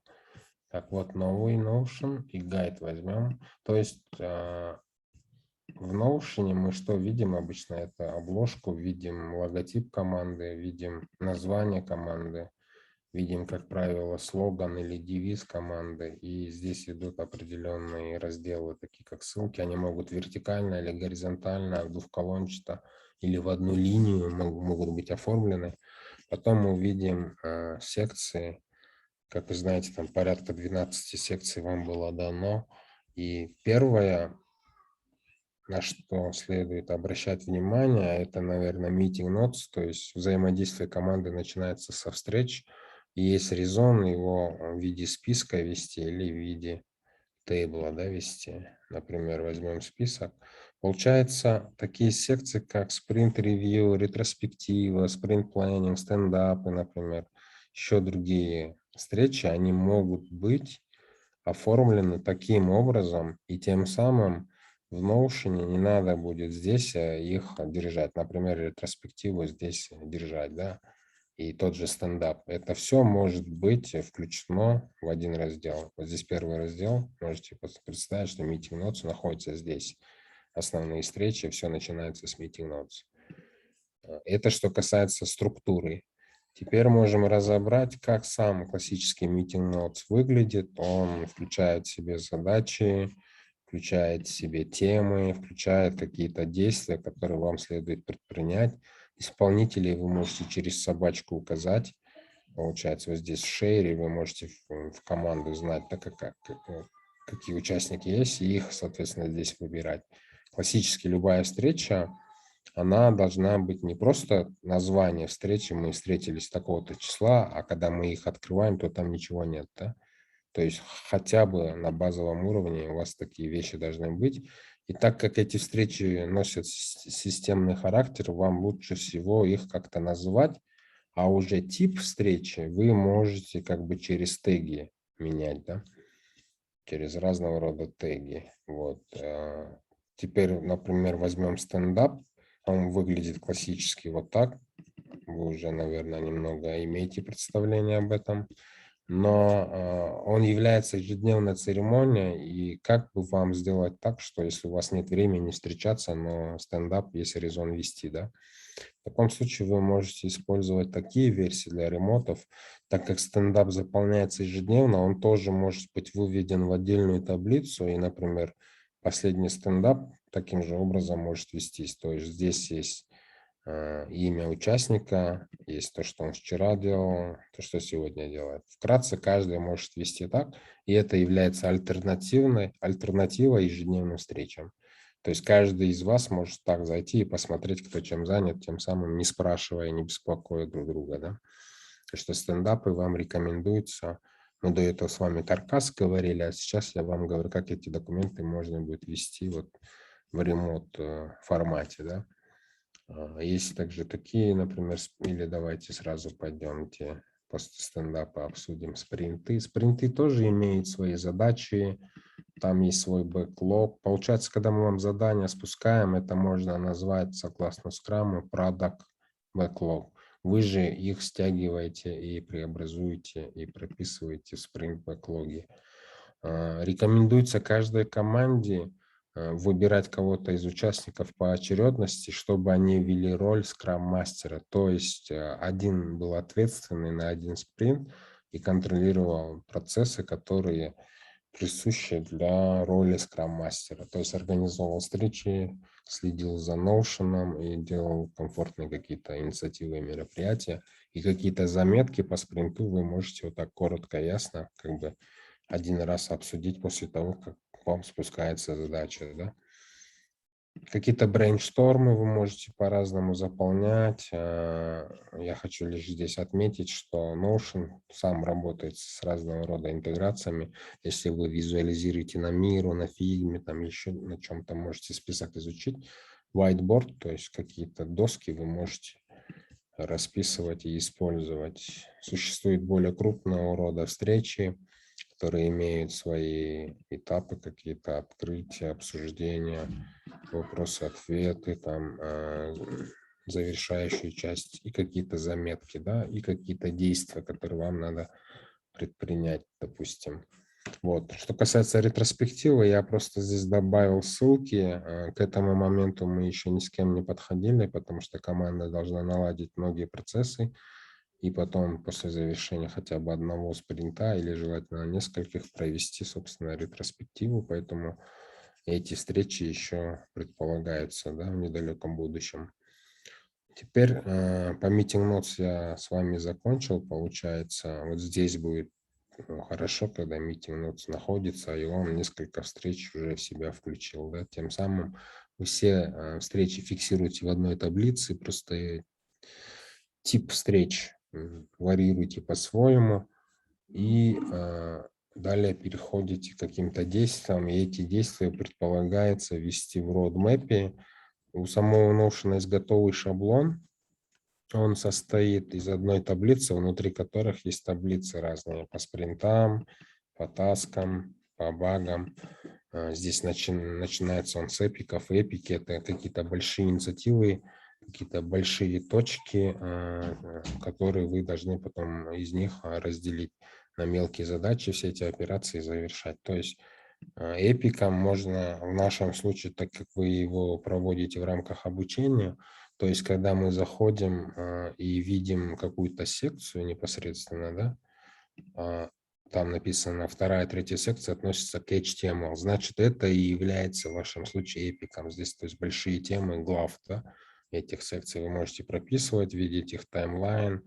Так, вот новый Notion и гайд возьмем. То есть в Notion мы что видим обычно? Это обложку, видим логотип команды, видим название команды, видим, как правило, слоган или девиз команды. И здесь идут определенные разделы, такие как ссылки. Они могут вертикально или горизонтально, двухколончато или в одну линию могут быть оформлены. Потом мы увидим секции. Как вы знаете, там порядка 12 секций вам было дано. И первое, на что следует обращать внимание, это, наверное, meeting notes, то есть взаимодействие команды начинается со встреч. И есть резон его в виде списка вести или в виде тейбла, да, вести. Например, возьмем список. Получается, такие секции, как спринт-ревью, ретроспектива, спринт-планинг, стендапы, например, еще другие встречи, они могут быть оформлены таким образом, и тем самым в Notion не надо будет здесь их держать. Например, ретроспективу здесь держать, да, и тот же стендап. Это все может быть включено в один раздел. Вот здесь первый раздел. Можете представить, что Meeting Notes находится здесь. Основные встречи, все начинается с Meeting Notes. Это что касается структуры. Теперь можем разобрать, как сам классический Meeting Notes выглядит. Он включает в себе задачи, включает в себе темы, включает какие-то действия, которые вам следует предпринять. Исполнителей вы можете через собачку указать. Получается, вот здесь в шере вы можете в команду знать, так какие участники есть, и их, соответственно, здесь выбирать. Классически любая встреча, она должна быть не просто название встречи, мы встретились такого-то числа, а когда мы их открываем, то там ничего нет. Да? То есть хотя бы на базовом уровне у вас такие вещи должны быть. И так как эти встречи носят системный характер, вам лучше всего их как-то назвать, а уже тип встречи вы можете как бы через теги менять, да, через разного рода теги. Вот. Теперь, например, возьмем стендап, он выглядит классически вот так. Вы уже, наверное, немного имеете представление об этом. Но он является ежедневной церемонией, и как бы вам сделать так, что если у вас нет времени встречаться, но стендап есть резон вести, да? В таком случае вы можете использовать такие версии для ремотов, так как стендап заполняется ежедневно, он тоже может быть выведен в отдельную таблицу, и, например, последний стендап таким же образом может вестись. То есть здесь есть имя участника, есть то, что он вчера делал, то, что сегодня делает. Вкратце каждый может вести так, и это является альтернативой ежедневным встречам. То есть каждый из вас может так зайти и посмотреть, кто чем занят, тем самым не спрашивая, не беспокоя друг друга. Да? Так что стендапы вам рекомендуются. Мы до этого с вами Таркас говорили, а сейчас я вам говорю, как эти документы можно будет вести вот в ремонт формате. Да? Есть также такие, например, или давайте сразу пойдемте после стендапа обсудим спринты. Спринты тоже имеют свои задачи, там есть свой бэклог. Получается, когда мы вам задание спускаем, это можно назвать, согласно скраму, product backlog. Вы же их стягиваете и преобразуете, и прописываете в спринт-бэклоге. Рекомендуется каждой команде выбирать кого-то из участников по очередности, чтобы они вели роль скрам-мастера. То есть один был ответственный на один спринт и контролировал процессы, которые присущи для роли скрам-мастера. То есть организовал встречи, следил за Notion и делал комфортные какие-то инициативы и мероприятия. И какие-то заметки по спринту вы можете вот так коротко, ясно, как бы один раз обсудить после того, как вам спускается задача, да. Какие-то брейнштормы вы можете по-разному заполнять. Я хочу лишь здесь отметить, что Notion сам работает с разного рода интеграциями. Если вы визуализируете на Miro, на Figma, там еще на чем-то можете список изучить. Whiteboard, то есть какие-то доски вы можете расписывать и использовать. Существует более крупного рода встречи, которые имеют свои этапы, какие-то открытия, обсуждения, вопросы-ответы, там, завершающую часть и какие-то заметки, да, и какие-то действия, которые вам надо предпринять, допустим. Вот. Что касается ретроспективы, я просто здесь добавил ссылки. К этому моменту мы еще ни с кем не подходили, потому что команда должна наладить многие процессы, и потом после завершения хотя бы одного спринта или желательно нескольких провести, собственно, ретроспективу, поэтому эти встречи еще предполагаются, да, в недалеком будущем. Теперь по Meeting Notes я с вами закончил, получается. Вот здесь будет хорошо, когда Meeting Notes находится, и он несколько встреч уже в себя включил, да, тем самым вы все встречи фиксируете в одной таблице, просто тип встреч варьируйте по-своему, и далее переходите к каким-то действиям, и эти действия предполагается ввести в roadmap. У самого Notion есть готовый шаблон, он состоит из одной таблицы, внутри которых есть таблицы разные по спринтам, по таскам, по багам. Здесь начинается он с эпиков. Эпики – это какие-то большие инициативы, какие-то большие точки, которые вы должны потом из них разделить на мелкие задачи, все эти операции завершать. То есть эпиком можно в нашем случае, так как вы его проводите в рамках обучения, то есть когда мы заходим и видим какую-то секцию непосредственно, да, там написано вторая, третья секция относится к HTML, значит, это и является в вашем случае эпиком. Здесь, то есть, большие темы глав, да, этих секций вы можете прописывать, видеть их таймлайн.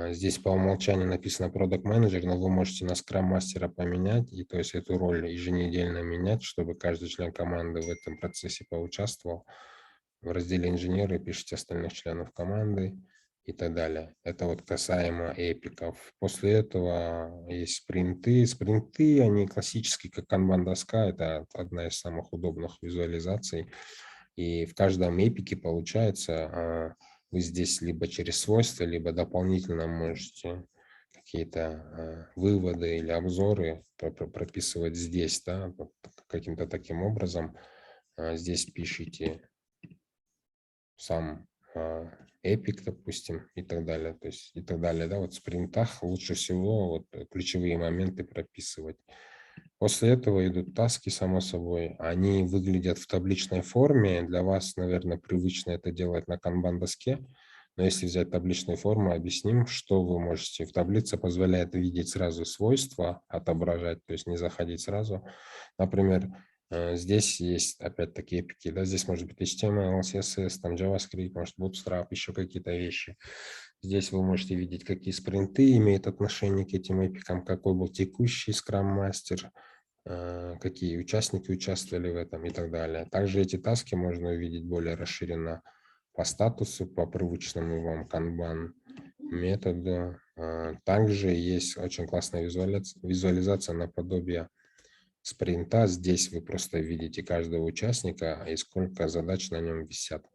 Здесь по умолчанию написано Product Manager, но вы можете на Scrum Master поменять, и то есть эту роль еженедельно менять, чтобы каждый член команды в этом процессе поучаствовал. В разделе инженеры пишите остальных членов команды. и так далее. Это вот касаемо эпиков. После этого есть спринты. Спринты, они классические, как канбан-доска, это одна из самых удобных визуализаций. И в каждом эпике получается, вы здесь либо через свойства, либо дополнительно можете какие-то выводы или обзоры прописывать здесь, да, вот каким-то таким образом. Здесь пишите сам эпик, допустим, и так далее. То есть и так далее, да, вот в спринтах лучше всего вот ключевые моменты прописывать. После этого идут таски, само собой. Они выглядят в табличной форме. Для вас, наверное, привычно это делать на канбан-доске. Но если взять табличную форму, объясним, что вы можете. В таблице позволяет видеть сразу свойства, отображать, то есть не заходить сразу. Например, здесь есть опять-таки эпики, да, здесь может быть HTML, CSS, там JavaScript, может Bootstrap, еще какие-то вещи. Здесь вы можете видеть, какие спринты имеют отношение к этим эпикам, какой был текущий скрам-мастер, какие участники участвовали в этом и так далее. Также эти таски можно увидеть более расширенно по статусу, по привычному вам канбан методу. Также есть очень классная визуализация наподобие спринта. Здесь вы просто видите каждого участника и сколько задач на нем висят.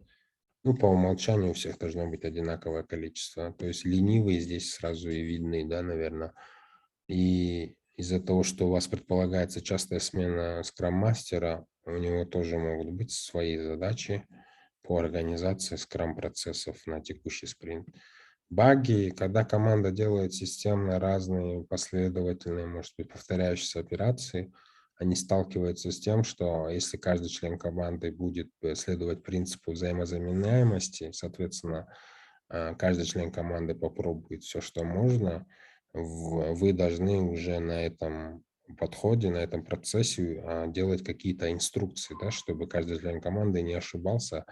Ну, по умолчанию у всех должно быть одинаковое количество. То есть ленивые здесь сразу и видны, да, наверное. И из-за того, что у вас предполагается частая смена скрам-мастера, у него тоже могут быть свои задачи по организации скрам-процессов на текущий спринт. Баги, когда команда делает системно разные последовательные, может быть, повторяющиеся операции, они сталкиваются с тем, что если каждый член команды будет следовать принципу взаимозаменяемости, соответственно, каждый член команды попробует все, что можно, вы должны уже на этом подходе, на этом процессе делать какие-то инструкции, да, чтобы каждый член команды не ошибался.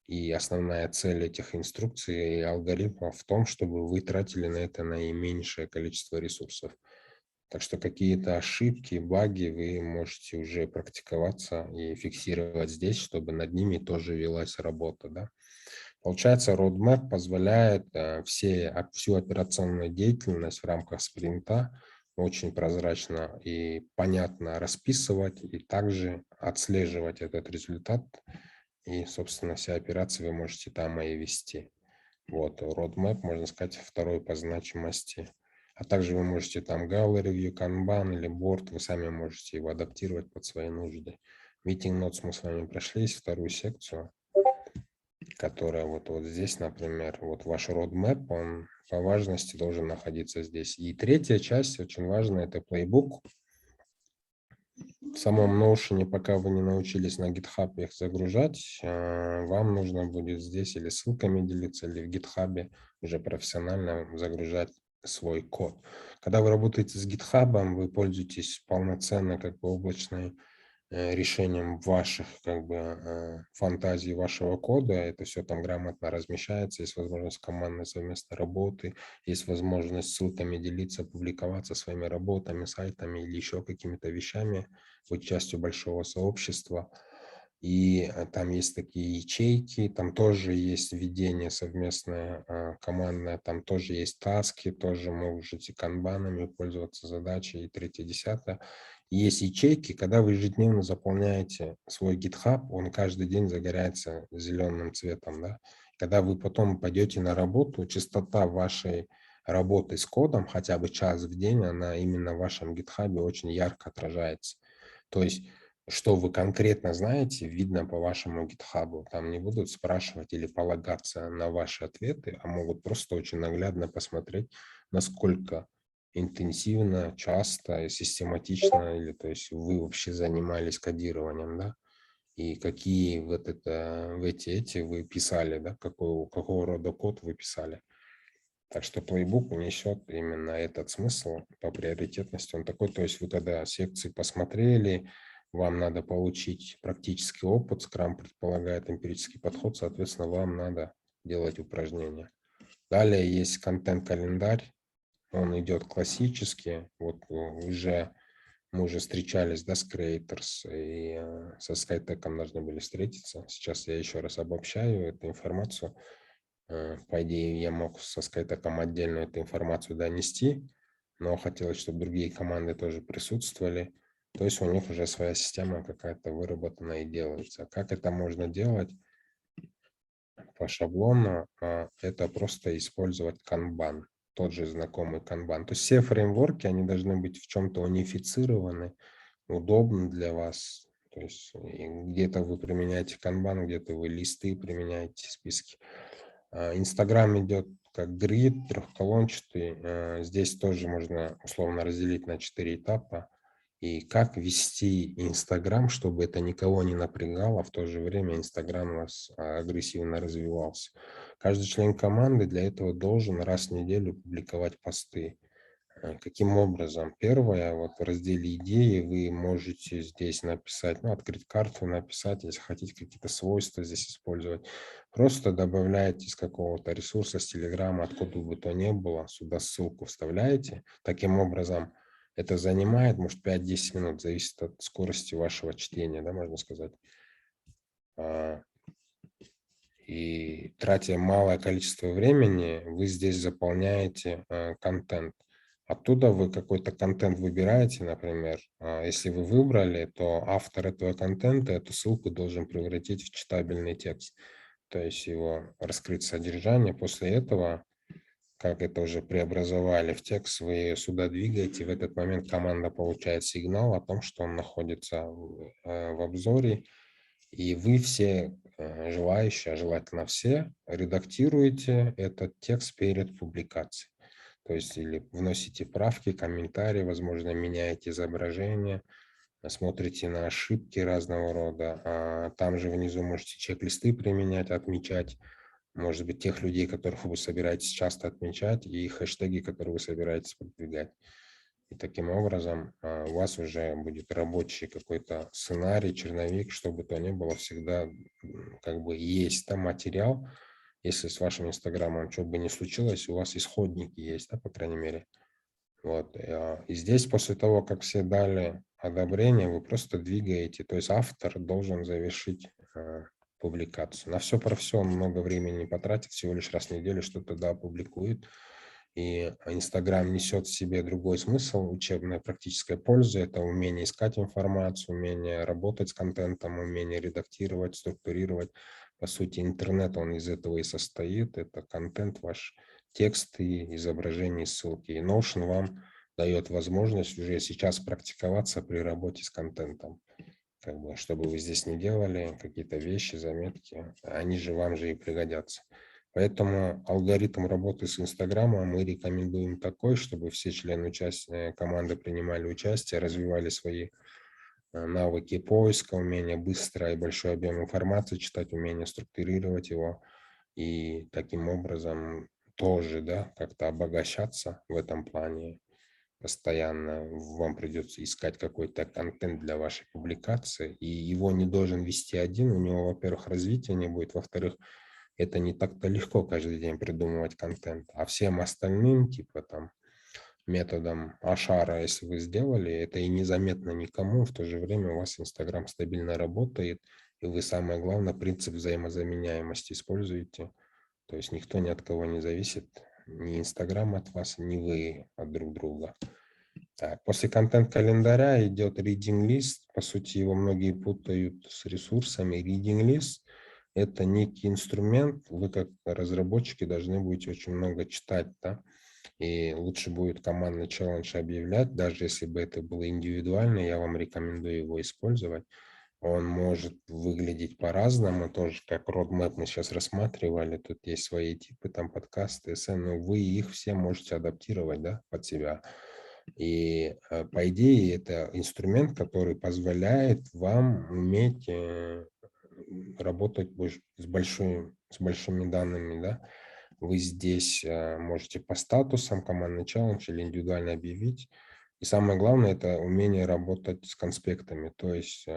И основная цель этих инструкций и алгоритмов в том, чтобы вы тратили на это наименьшее количество ресурсов. Так что какие-то ошибки, баги вы можете уже практиковаться и фиксировать здесь, чтобы над ними тоже велась работа. Да? Получается, roadmap позволяет всю операционную деятельность в рамках спринта очень прозрачно и понятно расписывать и также отслеживать этот результат. И, собственно, все операции вы можете там и вести. Вот, roadmap, можно сказать, второй по значимости. А также вы можете там gallery view, kanban или board, вы сами можете его адаптировать под свои нужды. Meeting notes мы с вами прошли, есть вторую секцию, которая вот здесь, например, вот ваш roadmap, он по важности должен находиться здесь. И третья часть, очень важная, это playbook. В самом Notion, пока вы не научились на GitHub их загружать, вам нужно будет здесь или ссылками делиться, или в GitHub уже профессионально загружать свой код. Когда вы работаете с GitHub, вы пользуетесь полноценно как бы облачной решением ваших как бы фантазий, вашего кода. Это все там грамотно размещается, есть возможность командной совместной работы, есть возможность ссылками делиться, публиковаться своими работами, сайтами или еще какими-то вещами, быть частью большого сообщества. И там есть такие ячейки, там тоже есть введение совместное, командное, там тоже есть таски, тоже можете канбанами пользоваться, задачи и третье, десятое. Есть ячейки, когда вы ежедневно заполняете свой GitHub, он каждый день загорается зеленым цветом. Да? Когда вы потом пойдете на работу, частота вашей работы с кодом, хотя бы час в день, она именно в вашем GitHub очень ярко отражается. То есть, что вы конкретно знаете, видно по вашему GitHub. Там не будут спрашивать или полагаться на ваши ответы, а могут просто очень наглядно посмотреть, насколько интенсивно, часто, систематично, или то есть вы вообще занимались кодированием, да, и какие вот это, в эти вы писали, да, какого рода код вы писали. Так что плейбук несет именно этот смысл по приоритетности. Он такой, то есть вы когда секции посмотрели, вам надо получить практический опыт, Scrum предполагает эмпирический подход, соответственно, вам надо делать упражнения. Далее есть контент-календарь, он идет классически, вот мы уже встречались, да, с Creators, и со SkyTech должны были встретиться. Сейчас я еще раз обобщаю эту информацию. По идее, я мог со скайтеком отдельно эту информацию донести, но хотелось, чтобы другие команды тоже присутствовали. То есть у них уже своя система какая-то выработана и делается. Как это можно делать? По шаблону это просто использовать канбан, тот же знакомый канбан. То есть все фреймворки, они должны быть в чем-то унифицированы, удобны для вас. То есть где-то вы применяете канбан, где-то вы листы применяете, списки. Инстаграм идет как грид, трехколончатый. Здесь тоже можно условно разделить на 4 этапа. И как вести Инстаграм, чтобы это никого не напрягало, а в то же время Инстаграм у вас агрессивно развивался. Каждый член команды для этого должен раз в неделю публиковать посты. Каким образом? Первое, вот в разделе идеи вы можете здесь написать, ну, открыть карту, написать, если хотите какие-то свойства здесь использовать. Просто добавляете из какого-то ресурса, с Телеграма, откуда бы то ни было, сюда ссылку вставляете. Таким образом, это занимает, может, 5-10 минут, зависит от скорости вашего чтения, да, можно сказать. И тратя малое количество времени, вы здесь заполняете контент. Оттуда вы какой-то контент выбираете, например. Если вы выбрали, то автор этого контента эту ссылку должен превратить в читабельный текст. То есть его раскрыть содержание. После этого, как это уже преобразовали в текст, вы ее сюда двигаете. В этот момент команда получает сигнал о том, что он находится в обзоре. И вы все желающие, а желательно все, редактируете этот текст перед публикацией. То есть или вносите правки, комментарии, возможно, меняете изображение, смотрите на ошибки разного рода. Там же внизу можете чек-листы применять, отмечать, может быть, тех людей, которых вы собираетесь часто отмечать, и хэштеги, которые вы собираетесь продвигать. И таким образом у вас уже будет рабочий какой-то сценарий, черновик, что бы то ни было, всегда как бы есть там материал. Если с вашим Инстаграмом что бы ни случилось, у вас исходники есть, да, по крайней мере. Вот. И здесь после того, как все дали одобрение, вы просто двигаете, то есть автор должен завершить публикацию. На все про все он много времени не потратит, всего лишь раз в неделю что-то да, опубликует. И Инстаграм несет в себе другой смысл, учебная практическая польза. Это умение искать информацию, умение работать с контентом, умение редактировать, структурировать. По сути, интернет, он из этого и состоит. Это контент ваш, тексты, изображения, ссылки. И Notion вам дает возможность уже сейчас практиковаться при работе с контентом. Как бы, чтобы вы здесь не делали, какие-то вещи, заметки, они же вам же и пригодятся. Поэтому алгоритм работы с Инстаграмом мы рекомендуем такой, чтобы все члены команды принимали участие, развивали свои навыки поиска, умение быстро и большой объем информации читать, умение структурировать его. И таким образом тоже, да, как-то обогащаться в этом плане. Постоянно вам придется искать какой-то контент для вашей публикации, и его не должен вести один, у него, во-первых, развития не будет, во-вторых, это не так-то легко каждый день придумывать контент, а всем остальным, типа там, методом Ашара, если вы сделали, это и незаметно никому, в то же время у вас Инстаграм стабильно работает, и вы, самое главное, принцип взаимозаменяемости используете, то есть никто ни от кого не зависит, ни Инстаграм от вас, ни вы от друг друга. Так, после контент-календаря идет reading list. По сути, его многие путают с ресурсами. Reading list – это некий инструмент. Вы, как разработчики, должны будете очень много читать, да? И лучше будет командный челлендж объявлять, даже если бы это было индивидуально, я вам рекомендую его использовать. Он может выглядеть по-разному, тоже как roadmap мы сейчас рассматривали. Тут есть свои типы, там подкасты, СН, но вы их все можете адаптировать, да, под себя. И по идее это инструмент, который позволяет вам уметь работать с большими данными, да. Вы здесь можете по статусам, командный челлендж или индивидуально объявить. И самое главное, это умение работать с конспектами. То есть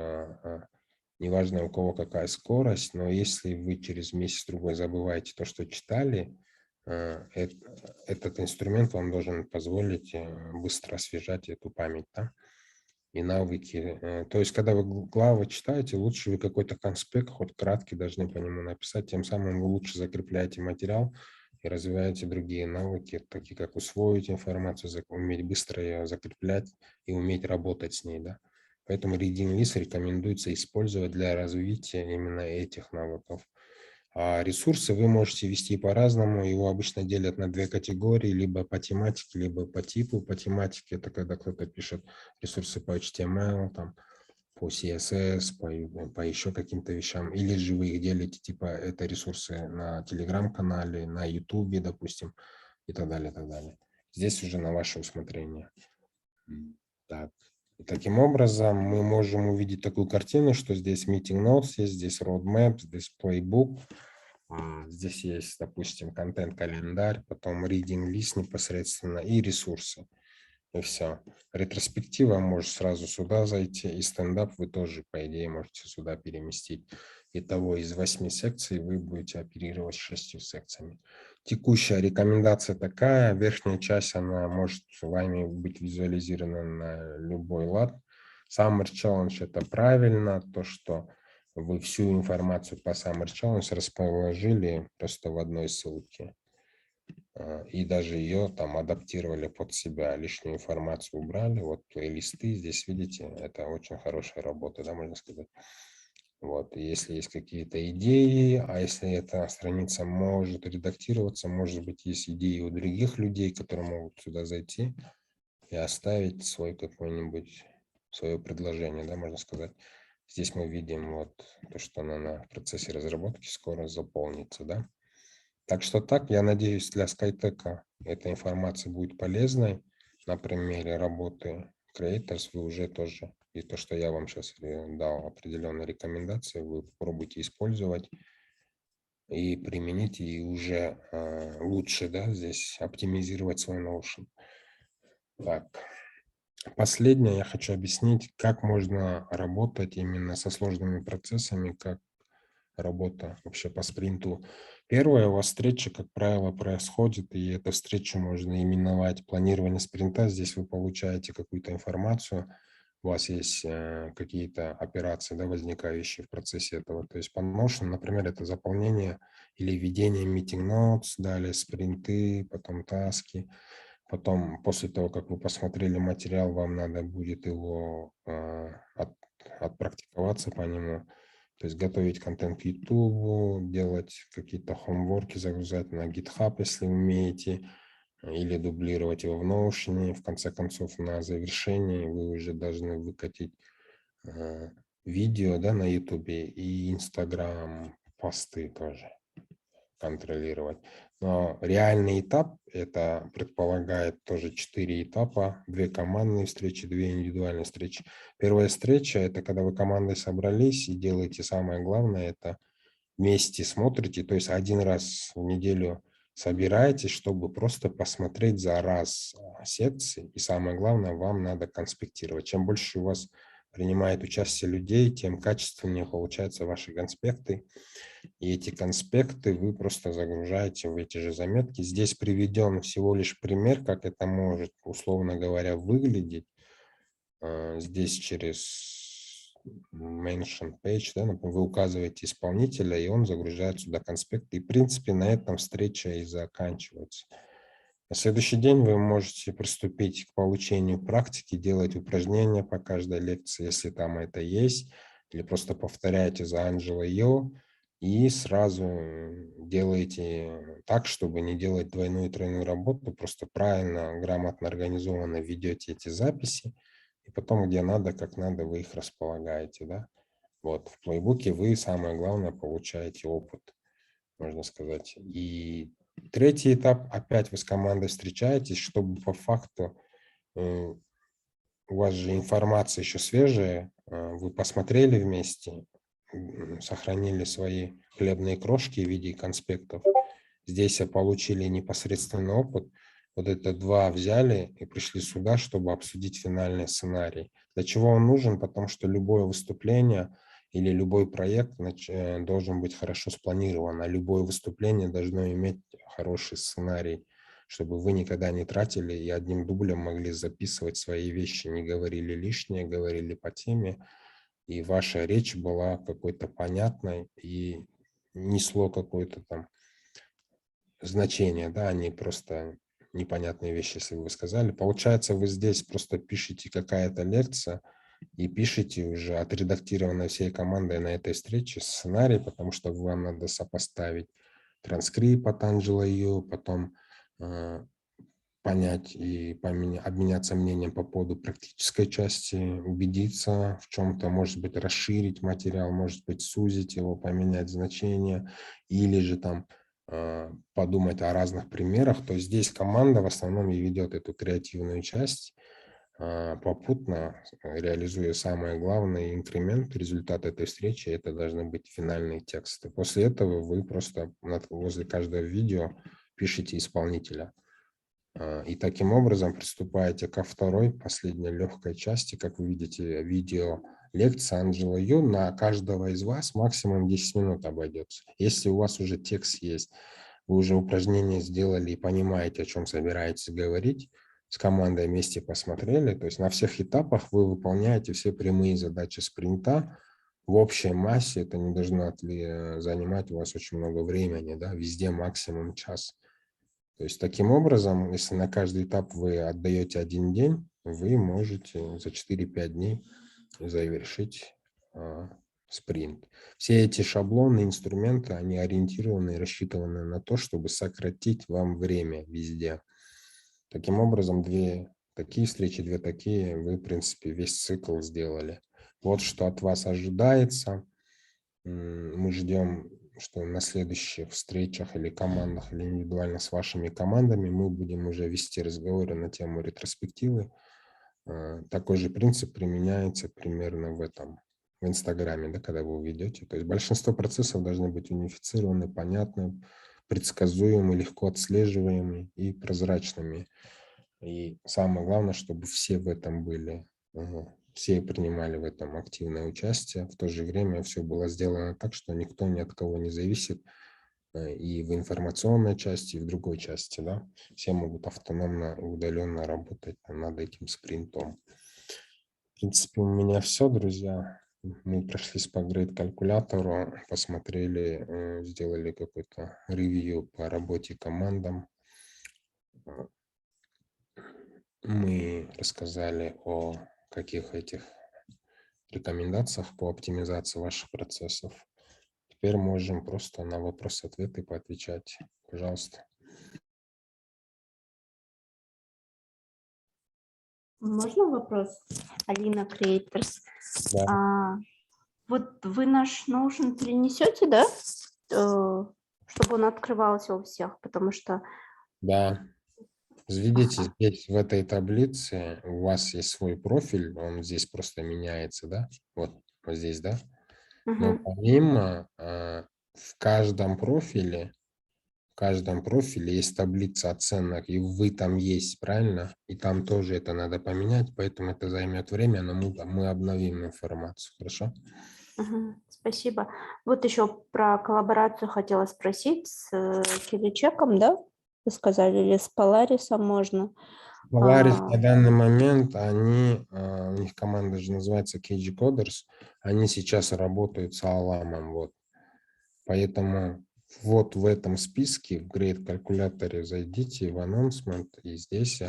неважно, у кого какая скорость, но если вы через месяц-другой забываете то, что читали, этот инструмент вам должен позволить быстро освежать эту память. Да? и навыки. То есть, когда вы главы читаете, лучше вы какой-то конспект, хоть краткий, должны по нему написать, тем самым вы лучше закрепляете материал и развиваете другие навыки, такие как усвоить информацию, уметь быстро ее закреплять и уметь работать с ней, да. Поэтому reading list рекомендуется использовать для развития именно этих навыков. А ресурсы вы можете вести по-разному. Его обычно делят на две категории, либо по тематике, либо по типу. По тематике это когда кто-то пишет ресурсы по HTML, там, по CSS, по еще каким-то вещам. Или же вы их делите, типа это ресурсы на Telegram-канале, на YouTube, допустим, и так далее, и так далее. Здесь уже на ваше усмотрение. Так. И таким образом мы можем увидеть такую картину, что здесь meeting notes есть, здесь roadmap, здесь playbook, здесь есть, допустим, контент-календарь, потом reading list непосредственно и ресурсы. И все. Ретроспектива может сразу сюда зайти, и стендап вы тоже, по идее, можете сюда переместить. Итого из 8 секций вы будете оперировать 6 секциями. Текущая рекомендация такая. Верхняя часть, она может с вами быть визуализирована на любой лад. Summer Challenge – это правильно. То, что вы всю информацию по Summer Challenge расположили просто в одной ссылке. И даже ее там адаптировали под себя, лишнюю информацию убрали. Вот плейлисты здесь, видите, это очень хорошая работа, да, можно сказать. Вот, и если есть какие-то идеи, а если эта страница может редактироваться, может быть, есть идеи у других людей, которые могут сюда зайти и оставить свой какой-нибудь, свое предложение, да, можно сказать. Здесь мы видим вот то, что она на процессе разработки скоро заполнится, да. Так что так, я надеюсь, для SkyTech эта информация будет полезной. На примере работы Creators вы уже тоже, и то, что я вам сейчас дал определенные рекомендации, вы попробуйте использовать и применить, и уже лучше, да, здесь оптимизировать свой Notion. Так, последнее я хочу объяснить, как можно работать именно со сложными процессами, как работа вообще по спринту. Первая у вас встреча, как правило, происходит, и эту встречу можно именовать планирование спринта. Здесь вы получаете какую-то информацию, у вас есть какие-то операции, да, возникающие в процессе этого. То есть по Notion, например, это заполнение или введение meeting notes, далее спринты, потом таски. Потом, после того, как вы посмотрели материал, вам надо будет его отпрактиковаться по нему. То есть готовить контент к YouTube, делать какие-то хомворки, загружать на GitHub, если умеете, или дублировать его в Notion. В конце концов, на завершении вы уже должны выкатить видео, да, на YouTube и Instagram посты тоже контролировать. Но реальный этап, это предполагает тоже 4 этапа, 2 командные встречи, 2 индивидуальные встречи. Первая встреча – это когда вы командой собрались и делаете самое главное, это вместе смотрите, то есть один раз в неделю собираетесь, чтобы просто посмотреть за раз секции. И самое главное, вам надо конспектировать. Чем больше у вас принимает участие людей, тем качественнее получаются ваши конспекты. И эти конспекты вы просто загружаете в эти же заметки. Здесь приведен всего лишь пример, как это может, условно говоря, выглядеть. Здесь через mention page, да, например, вы указываете исполнителя, и он загружает сюда конспекты. И, в принципе, на этом встреча и заканчивается. На следующий день вы можете приступить к получению практики, делать упражнения по каждой лекции, если там это есть, или просто повторяйте за Анджелой Йо и сразу делаете так, чтобы не делать двойную и тройную работу, просто правильно, грамотно, организованно ведете эти записи, и потом, где надо, как надо, вы их располагаете, да. Вот, в плейбуке вы, самое главное, получаете опыт, можно сказать. И третий этап, опять вы с командой встречаетесь, чтобы по факту у вас же информация еще свежая, вы посмотрели вместе, сохранили свои хлебные крошки в виде конспектов. Здесь получили непосредственный опыт. Вот это 2 взяли и пришли сюда, чтобы обсудить финальный сценарий. Для чего он нужен? Потому что любое выступление или любой проект должен быть хорошо спланирован, а любое выступление должно иметь хороший сценарий чтобы вы никогда не тратили и одним дублем могли записывать свои вещи, не говорили лишнее, говорили по теме, и ваша речь была какой-то понятной и несло какое-то там значение, да, а не просто непонятные вещи, если вы сказали. Получается, вы здесь просто пишете какая-то лекция и пишете уже отредактированной всей командой на этой встрече сценарий, потому что вам надо сопоставить транскрипт от Анджела Ю, потом понять и обменяться мнением по поводу практической части, убедиться в чем-то, может быть, расширить материал, может быть, сузить его, поменять значение, или же там подумать о разных примерах. То есть здесь команда в основном и ведет эту креативную часть, попутно реализуя самое главное инкремент, результат этой встречи, это должны быть финальные тексты. После этого вы просто возле каждого видео пишете исполнителя. И таким образом приступаете ко второй, последней легкой части. Как вы видите, видео лекция Анджела Ю на каждого из вас максимум 10 минут обойдется. Если у вас уже текст есть, вы уже упражнение сделали и понимаете, о чем собираетесь говорить, с командой вместе посмотрели, то есть на всех этапах вы выполняете все прямые задачи спринта. В общей массе это не должно занимать у вас очень много времени, да, везде максимум час. То есть таким образом, если на каждый этап вы отдаете 1 день, вы можете за 4-5 дней завершить спринт. Все эти шаблоны, инструменты, они ориентированы и рассчитаны на то, чтобы сократить вам время везде. Таким образом, 2 такие встречи, 2 такие, вы, в принципе, весь цикл сделали. Вот что от вас ожидается. Мы ждем, что на следующих встречах или командах, или индивидуально с вашими командами мы будем уже вести разговоры на тему ретроспективы. Такой же принцип применяется примерно в Инстаграме, да, когда вы ведете. То есть большинство процессов должны быть унифицированы, понятны, предсказуемы, легко отслеживаемы и прозрачными. И самое главное, чтобы все в этом были, все принимали в этом активное участие. В то же время все было сделано так, что никто ни от кого не зависит и в информационной части, и в другой части. Да? Все могут автономно и удаленно работать над этим спринтом. В принципе, у меня все, друзья. Мы прошлись по грейд-калькулятору, посмотрели, сделали какой-то ревью по работе командам. Мы рассказали о каких этих рекомендациях по оптимизации ваших процессов. Теперь можем просто на вопрос-ответы поотвечать. Пожалуйста. Можно вопрос? Алина Creators. Да. Вот вы наш Notion перенесете, да? Чтобы он открывался у всех, потому что... Да. Видите, здесь в этой таблице у вас есть свой профиль, он здесь просто меняется, да? Вот здесь, да? Но помимо в каждом профиле есть таблица оценок, и вы там есть, правильно? И там тоже это надо поменять, поэтому это займет время, но мы обновим информацию, хорошо? Спасибо. Вот еще про коллаборацию хотела спросить с Киличеком, да? Вы сказали, или с Polaris можно? Polaris на данный момент, у них команда же называется KG Coders, они сейчас работают с Аламом, вот. Поэтому вот в этом списке, в Grade-калькуляторе зайдите в Announcement, и здесь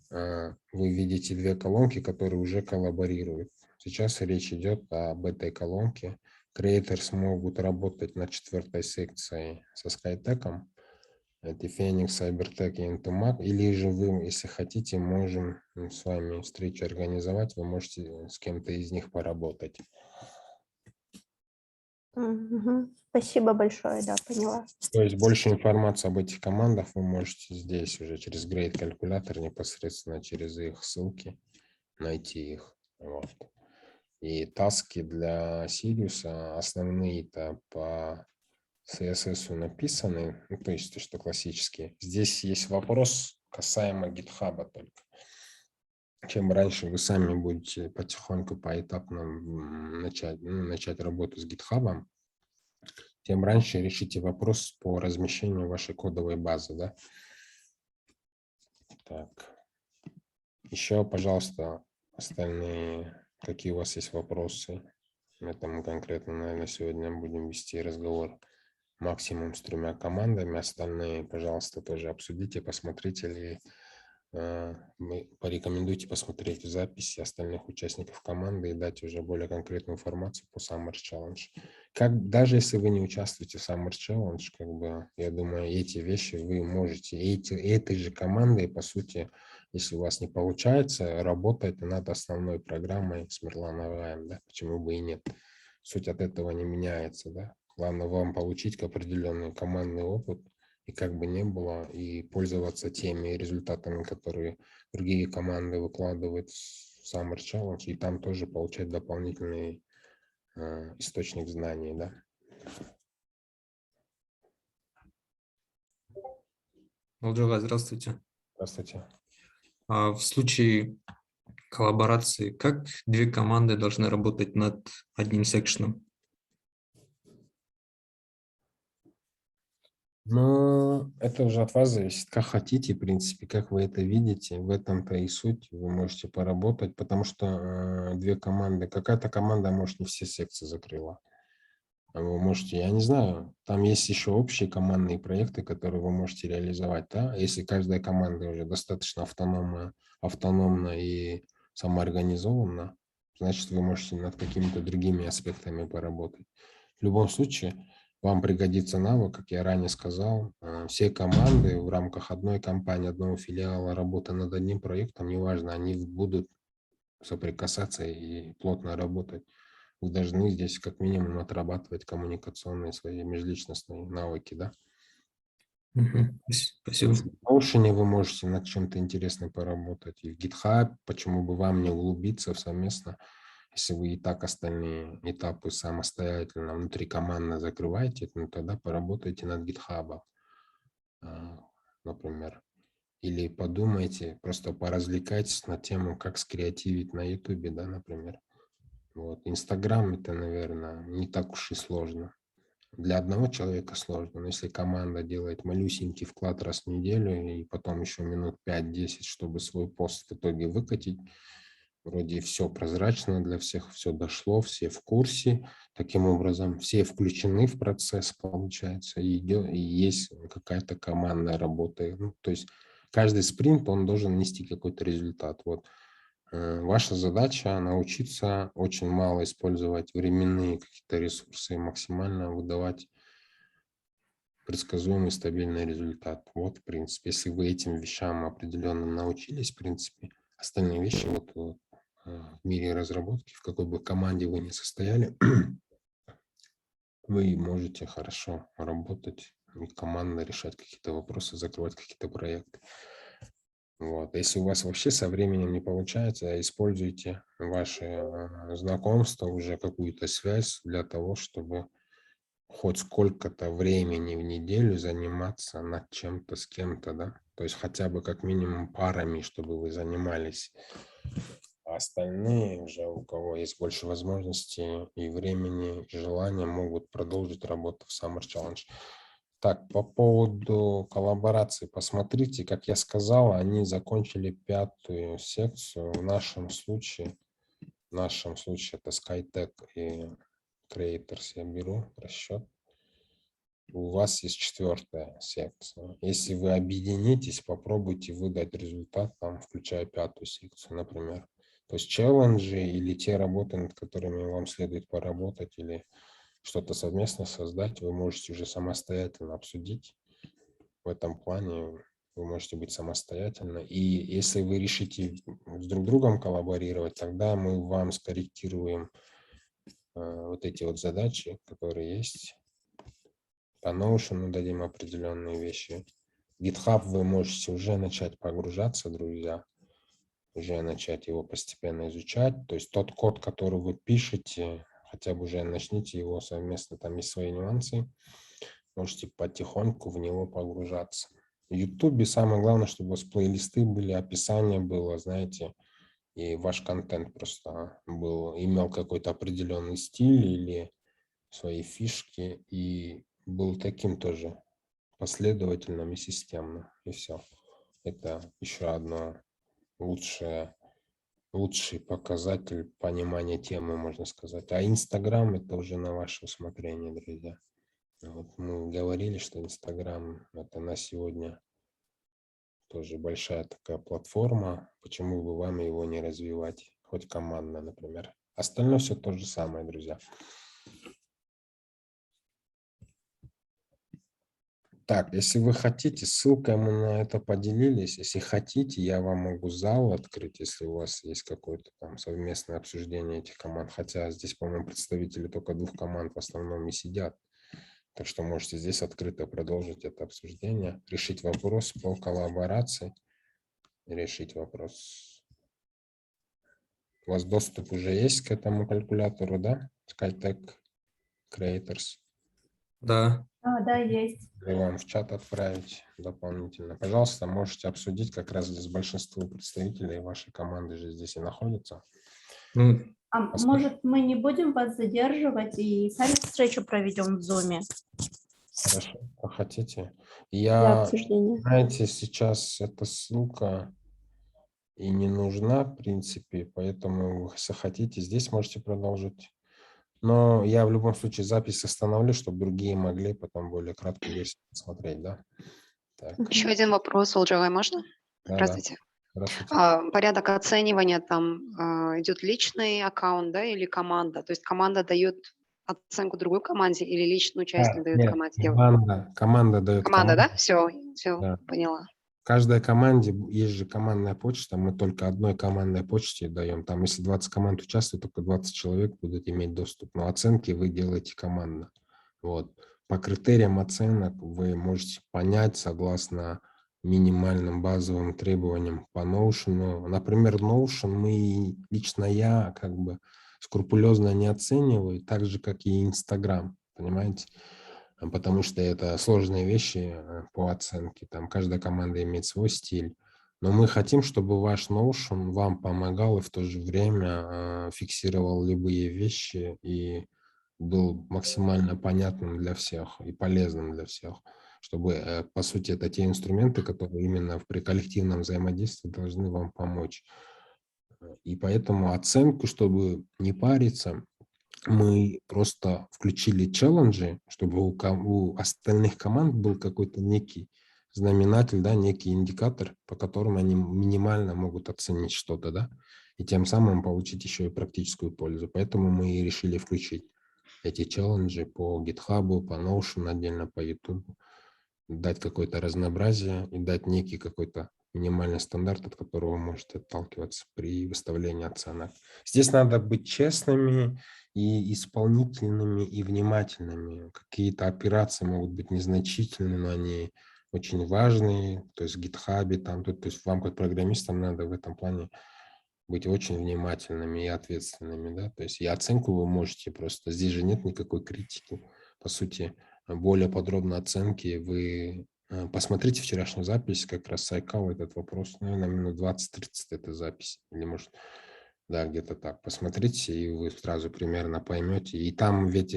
вы видите 2 колонки, которые уже коллаборируют. Сейчас речь идет об этой колонке. Creators могут работать на 4-й секции со SkyTech, это Phoenix, CyberTech и Entomac, или же вы, если хотите, можем с вами встречу организовать, вы можете с кем-то из них поработать. Спасибо большое, да, поняла. То есть больше информации об этих командах вы можете здесь уже через Grade-калькулятор непосредственно через их ссылки найти их. Вот. И таски для Сириуса основные-то по CSS написаны, ну, то есть то, что классические. Здесь есть вопрос касаемо GitHub только. Чем раньше вы сами будете потихоньку, поэтапно начать работу с GitHub, тем раньше решите вопрос по размещению вашей кодовой базы. Да? Так. Еще, пожалуйста, остальные, какие у вас есть вопросы? Это мы конкретно, наверное, сегодня будем вести разговор максимум с 3 командами. Остальные, пожалуйста, тоже обсудите, посмотрите или порекомендуйте посмотреть записи остальных участников команды и дать уже более конкретную информацию по Summer Challenge. Даже если вы не участвуете в Summer Challenge, как бы, я думаю, эти вещи вы можете этой же командой, по сути, если у вас не получается, работать над основной программой с Мирлан Аваем, да, почему бы и нет. Суть от этого не меняется, да. Главное вам получить определенный командный опыт, и как бы не было, и пользоваться теми результатами, которые другие команды выкладывают в Summer Challenge, и там тоже получать дополнительный источник знаний, да. Олжега, здравствуйте. Здравствуйте. В случае коллаборации, как 2 команды должны работать над одним секшеном? Ну, это уже от вас зависит, как хотите, в принципе, как вы это видите. В этом-то и суть. Вы можете поработать, потому что 2 команды, какая-то команда, может, не все секции закрыла. Вы можете, я не знаю, там есть еще общие командные проекты, которые вы можете реализовать, да? Если каждая команда уже достаточно автономна и самоорганизована, значит, вы можете над какими-то другими аспектами поработать. В любом случае, вам пригодится навык, как я ранее сказал. Все команды в рамках одной компании, одного филиала, работы над одним проектом, неважно, они будут соприкасаться и плотно работать. Вы должны здесь как минимум отрабатывать коммуникационные свои межличностные навыки, да? Спасибо. В Notion вы можете над чем-то интересным поработать. И в GitHub, почему бы вам не углубиться совместно, если вы и так остальные этапы самостоятельно внутри команды закрываете, ну, тогда поработайте над GitHub, например. Или подумайте, просто поразвлекайтесь на тему, как скреативить на YouTube, да, например. Вот. Инстаграм это, наверное, не так уж и сложно. Для одного человека сложно, но если команда делает малюсенький вклад раз в неделю и потом еще минут 5-10, чтобы свой пост в итоге выкатить, вроде все прозрачно для всех, все дошло, все в курсе, таким образом все включены в процесс, получается, и есть какая-то командная работа. Ну, то есть каждый спринт, он должен нести какой-то результат. Вот. Ваша задача научиться очень мало использовать временные какие-то ресурсы и максимально выдавать предсказуемый стабильный результат. Вот, в принципе, если вы этим вещам определенно научились, в принципе, остальные вещи вот в мире разработки, в какой бы команде вы ни состояли, вы можете хорошо работать и командно решать какие-то вопросы, закрывать какие-то проекты. Вот. Если у вас вообще со временем не получается, используйте ваши знакомства, уже какую-то связь для того, чтобы хоть сколько-то времени в неделю заниматься над чем-то с кем-то, да, то есть хотя бы как минимум парами, чтобы вы занимались, а остальные уже, у кого есть больше возможностей и времени, и желания, могут продолжить работу в Summer Challenge. Так, по поводу коллаборации, посмотрите, как я сказал, они закончили 5-ю секцию, в нашем случае это SkyTech и Creators, я беру расчет. У вас есть 4-я секция. Если вы объединитесь, попробуйте выдать результат, там, включая 5-ю секцию, например. То есть челленджи или те работы, над которыми вам следует поработать, или что-то совместно создать, вы можете уже самостоятельно обсудить. В этом плане вы можете быть самостоятельно. И если вы решите с друг другом коллаборировать, тогда мы вам скорректируем вот эти вот задачи, которые есть. По Notion дадим определенные вещи. GitHub вы можете уже начать погружаться, друзья, уже начать его постепенно изучать. То есть тот код, который вы пишете, хотя бы уже начните его совместно, там есть свои нюансы, можете потихоньку в него погружаться. В YouTube самое главное, чтобы у вас плейлисты были, описание было, знаете, и ваш контент просто имел какой-то определенный стиль или свои фишки, и был таким тоже последовательным и системным, и все. Это еще одно лучший показатель понимания темы, можно сказать. А Инстаграм — это уже на ваше усмотрение, друзья. Вот мы говорили, что Инстаграм — это на сегодня тоже большая такая платформа. Почему бы вам его не развивать? Хоть командно, например. Остальное все то же самое, друзья. Так, если вы хотите, ссылкой мы на это поделились. Если хотите, я вам могу зал открыть, если у вас есть какое-то там совместное обсуждение этих команд. Хотя здесь, по-моему, представители только 2 команд в основном и сидят. Так что можете здесь открыто продолжить это обсуждение, решить вопрос по коллаборации, решить вопрос. У вас доступ уже есть к этому калькулятору, да? SkyTech Creators. Да, Да, есть. Или вам в чат отправить дополнительно. Пожалуйста, можете обсудить, как раз здесь большинство представителей вашей команды же здесь и находятся. ну, Может, мы не будем вас задерживать и сами встречу проведем в Zoom Хорошо, как хотите. для Я, обсуждения? знаете, сейчас эта ссылка и не нужна, в принципе, поэтому, если хотите, здесь можете продолжить. Но я в любом случае запись остановлю, чтобы другие могли потом более краткую версию посмотреть, да? Так, Еще один вопрос, Олджавай, можно? да. Здравствуйте. Здравствуйте. Порядок оценивания там идет личный аккаунт, да, или команда? То есть команда дает оценку другой команде или личный участник дает Нет, команде? команда дает Команда, команде. да? Все, Да. поняла. В каждой команде есть же командная почта, мы только одной командной почте даем. Там, если 20 команд участвуют, только 20 человек будут иметь доступ. Но оценки вы делаете командно. Вот. По критериям оценок вы можете понять согласно минимальным базовым требованиям по Notion. Например, Notion лично я как бы скрупулезно не оцениваю, так же, как и Instagram, понимаете? Потому что это сложные вещи по оценке. Там каждая команда имеет свой стиль. Но мы хотим, чтобы ваш Notion вам помогал и в то же время фиксировал любые вещи и был максимально понятным для всех и полезным для всех. Чтобы, по сути, это те инструменты, которые именно при коллективном взаимодействии должны вам помочь. И поэтому оценку, чтобы не париться, мы просто включили челленджи, чтобы у остальных команд был какой-то некий знаменатель, да, некий индикатор, по которому они минимально могут оценить что-то, да, и тем самым получить еще и практическую пользу. Поэтому мы и решили включить эти челленджи по GitHub, по Notion, отдельно по YouTube, дать какое-то разнообразие и дать некий какой-то минимальный стандарт, от которого вы можете отталкиваться при выставлении оценок. Здесь надо быть честными и исполнительными, и внимательными. Какие-то операции могут быть незначительны, но они очень важные. То есть в GitHub, там, то есть вам как программистам надо в этом плане быть очень внимательными и ответственными. Да? То есть и оценку вы можете просто, здесь же нет никакой критики. По сути, более подробно оценки вы посмотрите вчерашнюю запись, как раз Сайкал этот вопрос, наверное, минут 20-30 это запись, или может, да, где-то так. Посмотрите, и вы сразу примерно поймете. И там ведь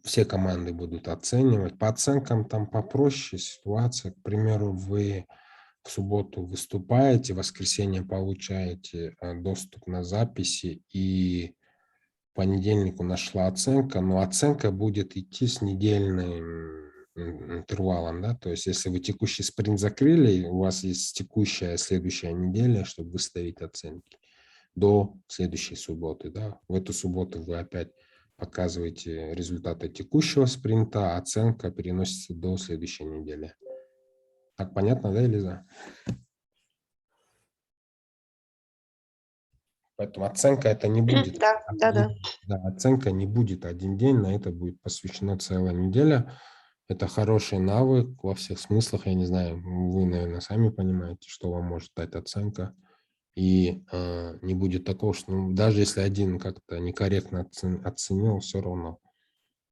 все команды будут оценивать. По оценкам там попроще ситуация. К примеру, вы в субботу выступаете, в воскресенье получаете доступ на записи, и в понедельнику нашла оценка, но оценка будет идти с недельным интервалом, да, то есть если вы текущий спринт закрыли, у вас есть текущая следующая неделя, чтобы выставить оценки до следующей субботы, да, в эту субботу вы опять показываете результаты текущего спринта, а оценка переносится до следующей недели. Так понятно, да, Элиза? Поэтому оценка это не будет. Да. Да, оценка не будет один день, на это будет посвящена целая неделя. Это хороший навык во всех смыслах. Я не знаю, вы, наверное, сами понимаете, что вам может дать оценка. И не будет такого, что даже если один как-то некорректно оценил, все равно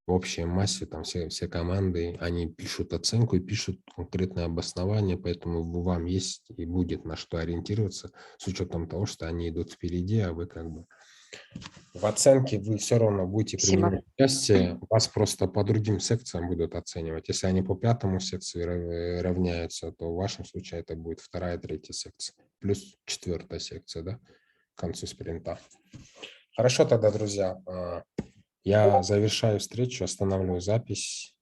в общей массе там все команды, они пишут оценку и пишут конкретное обоснование, поэтому вам есть и будет на что ориентироваться с учетом того, что они идут впереди, а вы как бы В оценке вы все равно будете Спасибо. принимать участие, вас просто по другим секциям будут оценивать. Если они по 5 секции равняются, то в вашем случае это будет 2-я, 3-я секция, плюс 4-я секция, да, к концу спринта. Хорошо тогда, друзья, я завершаю встречу, останавливаю запись.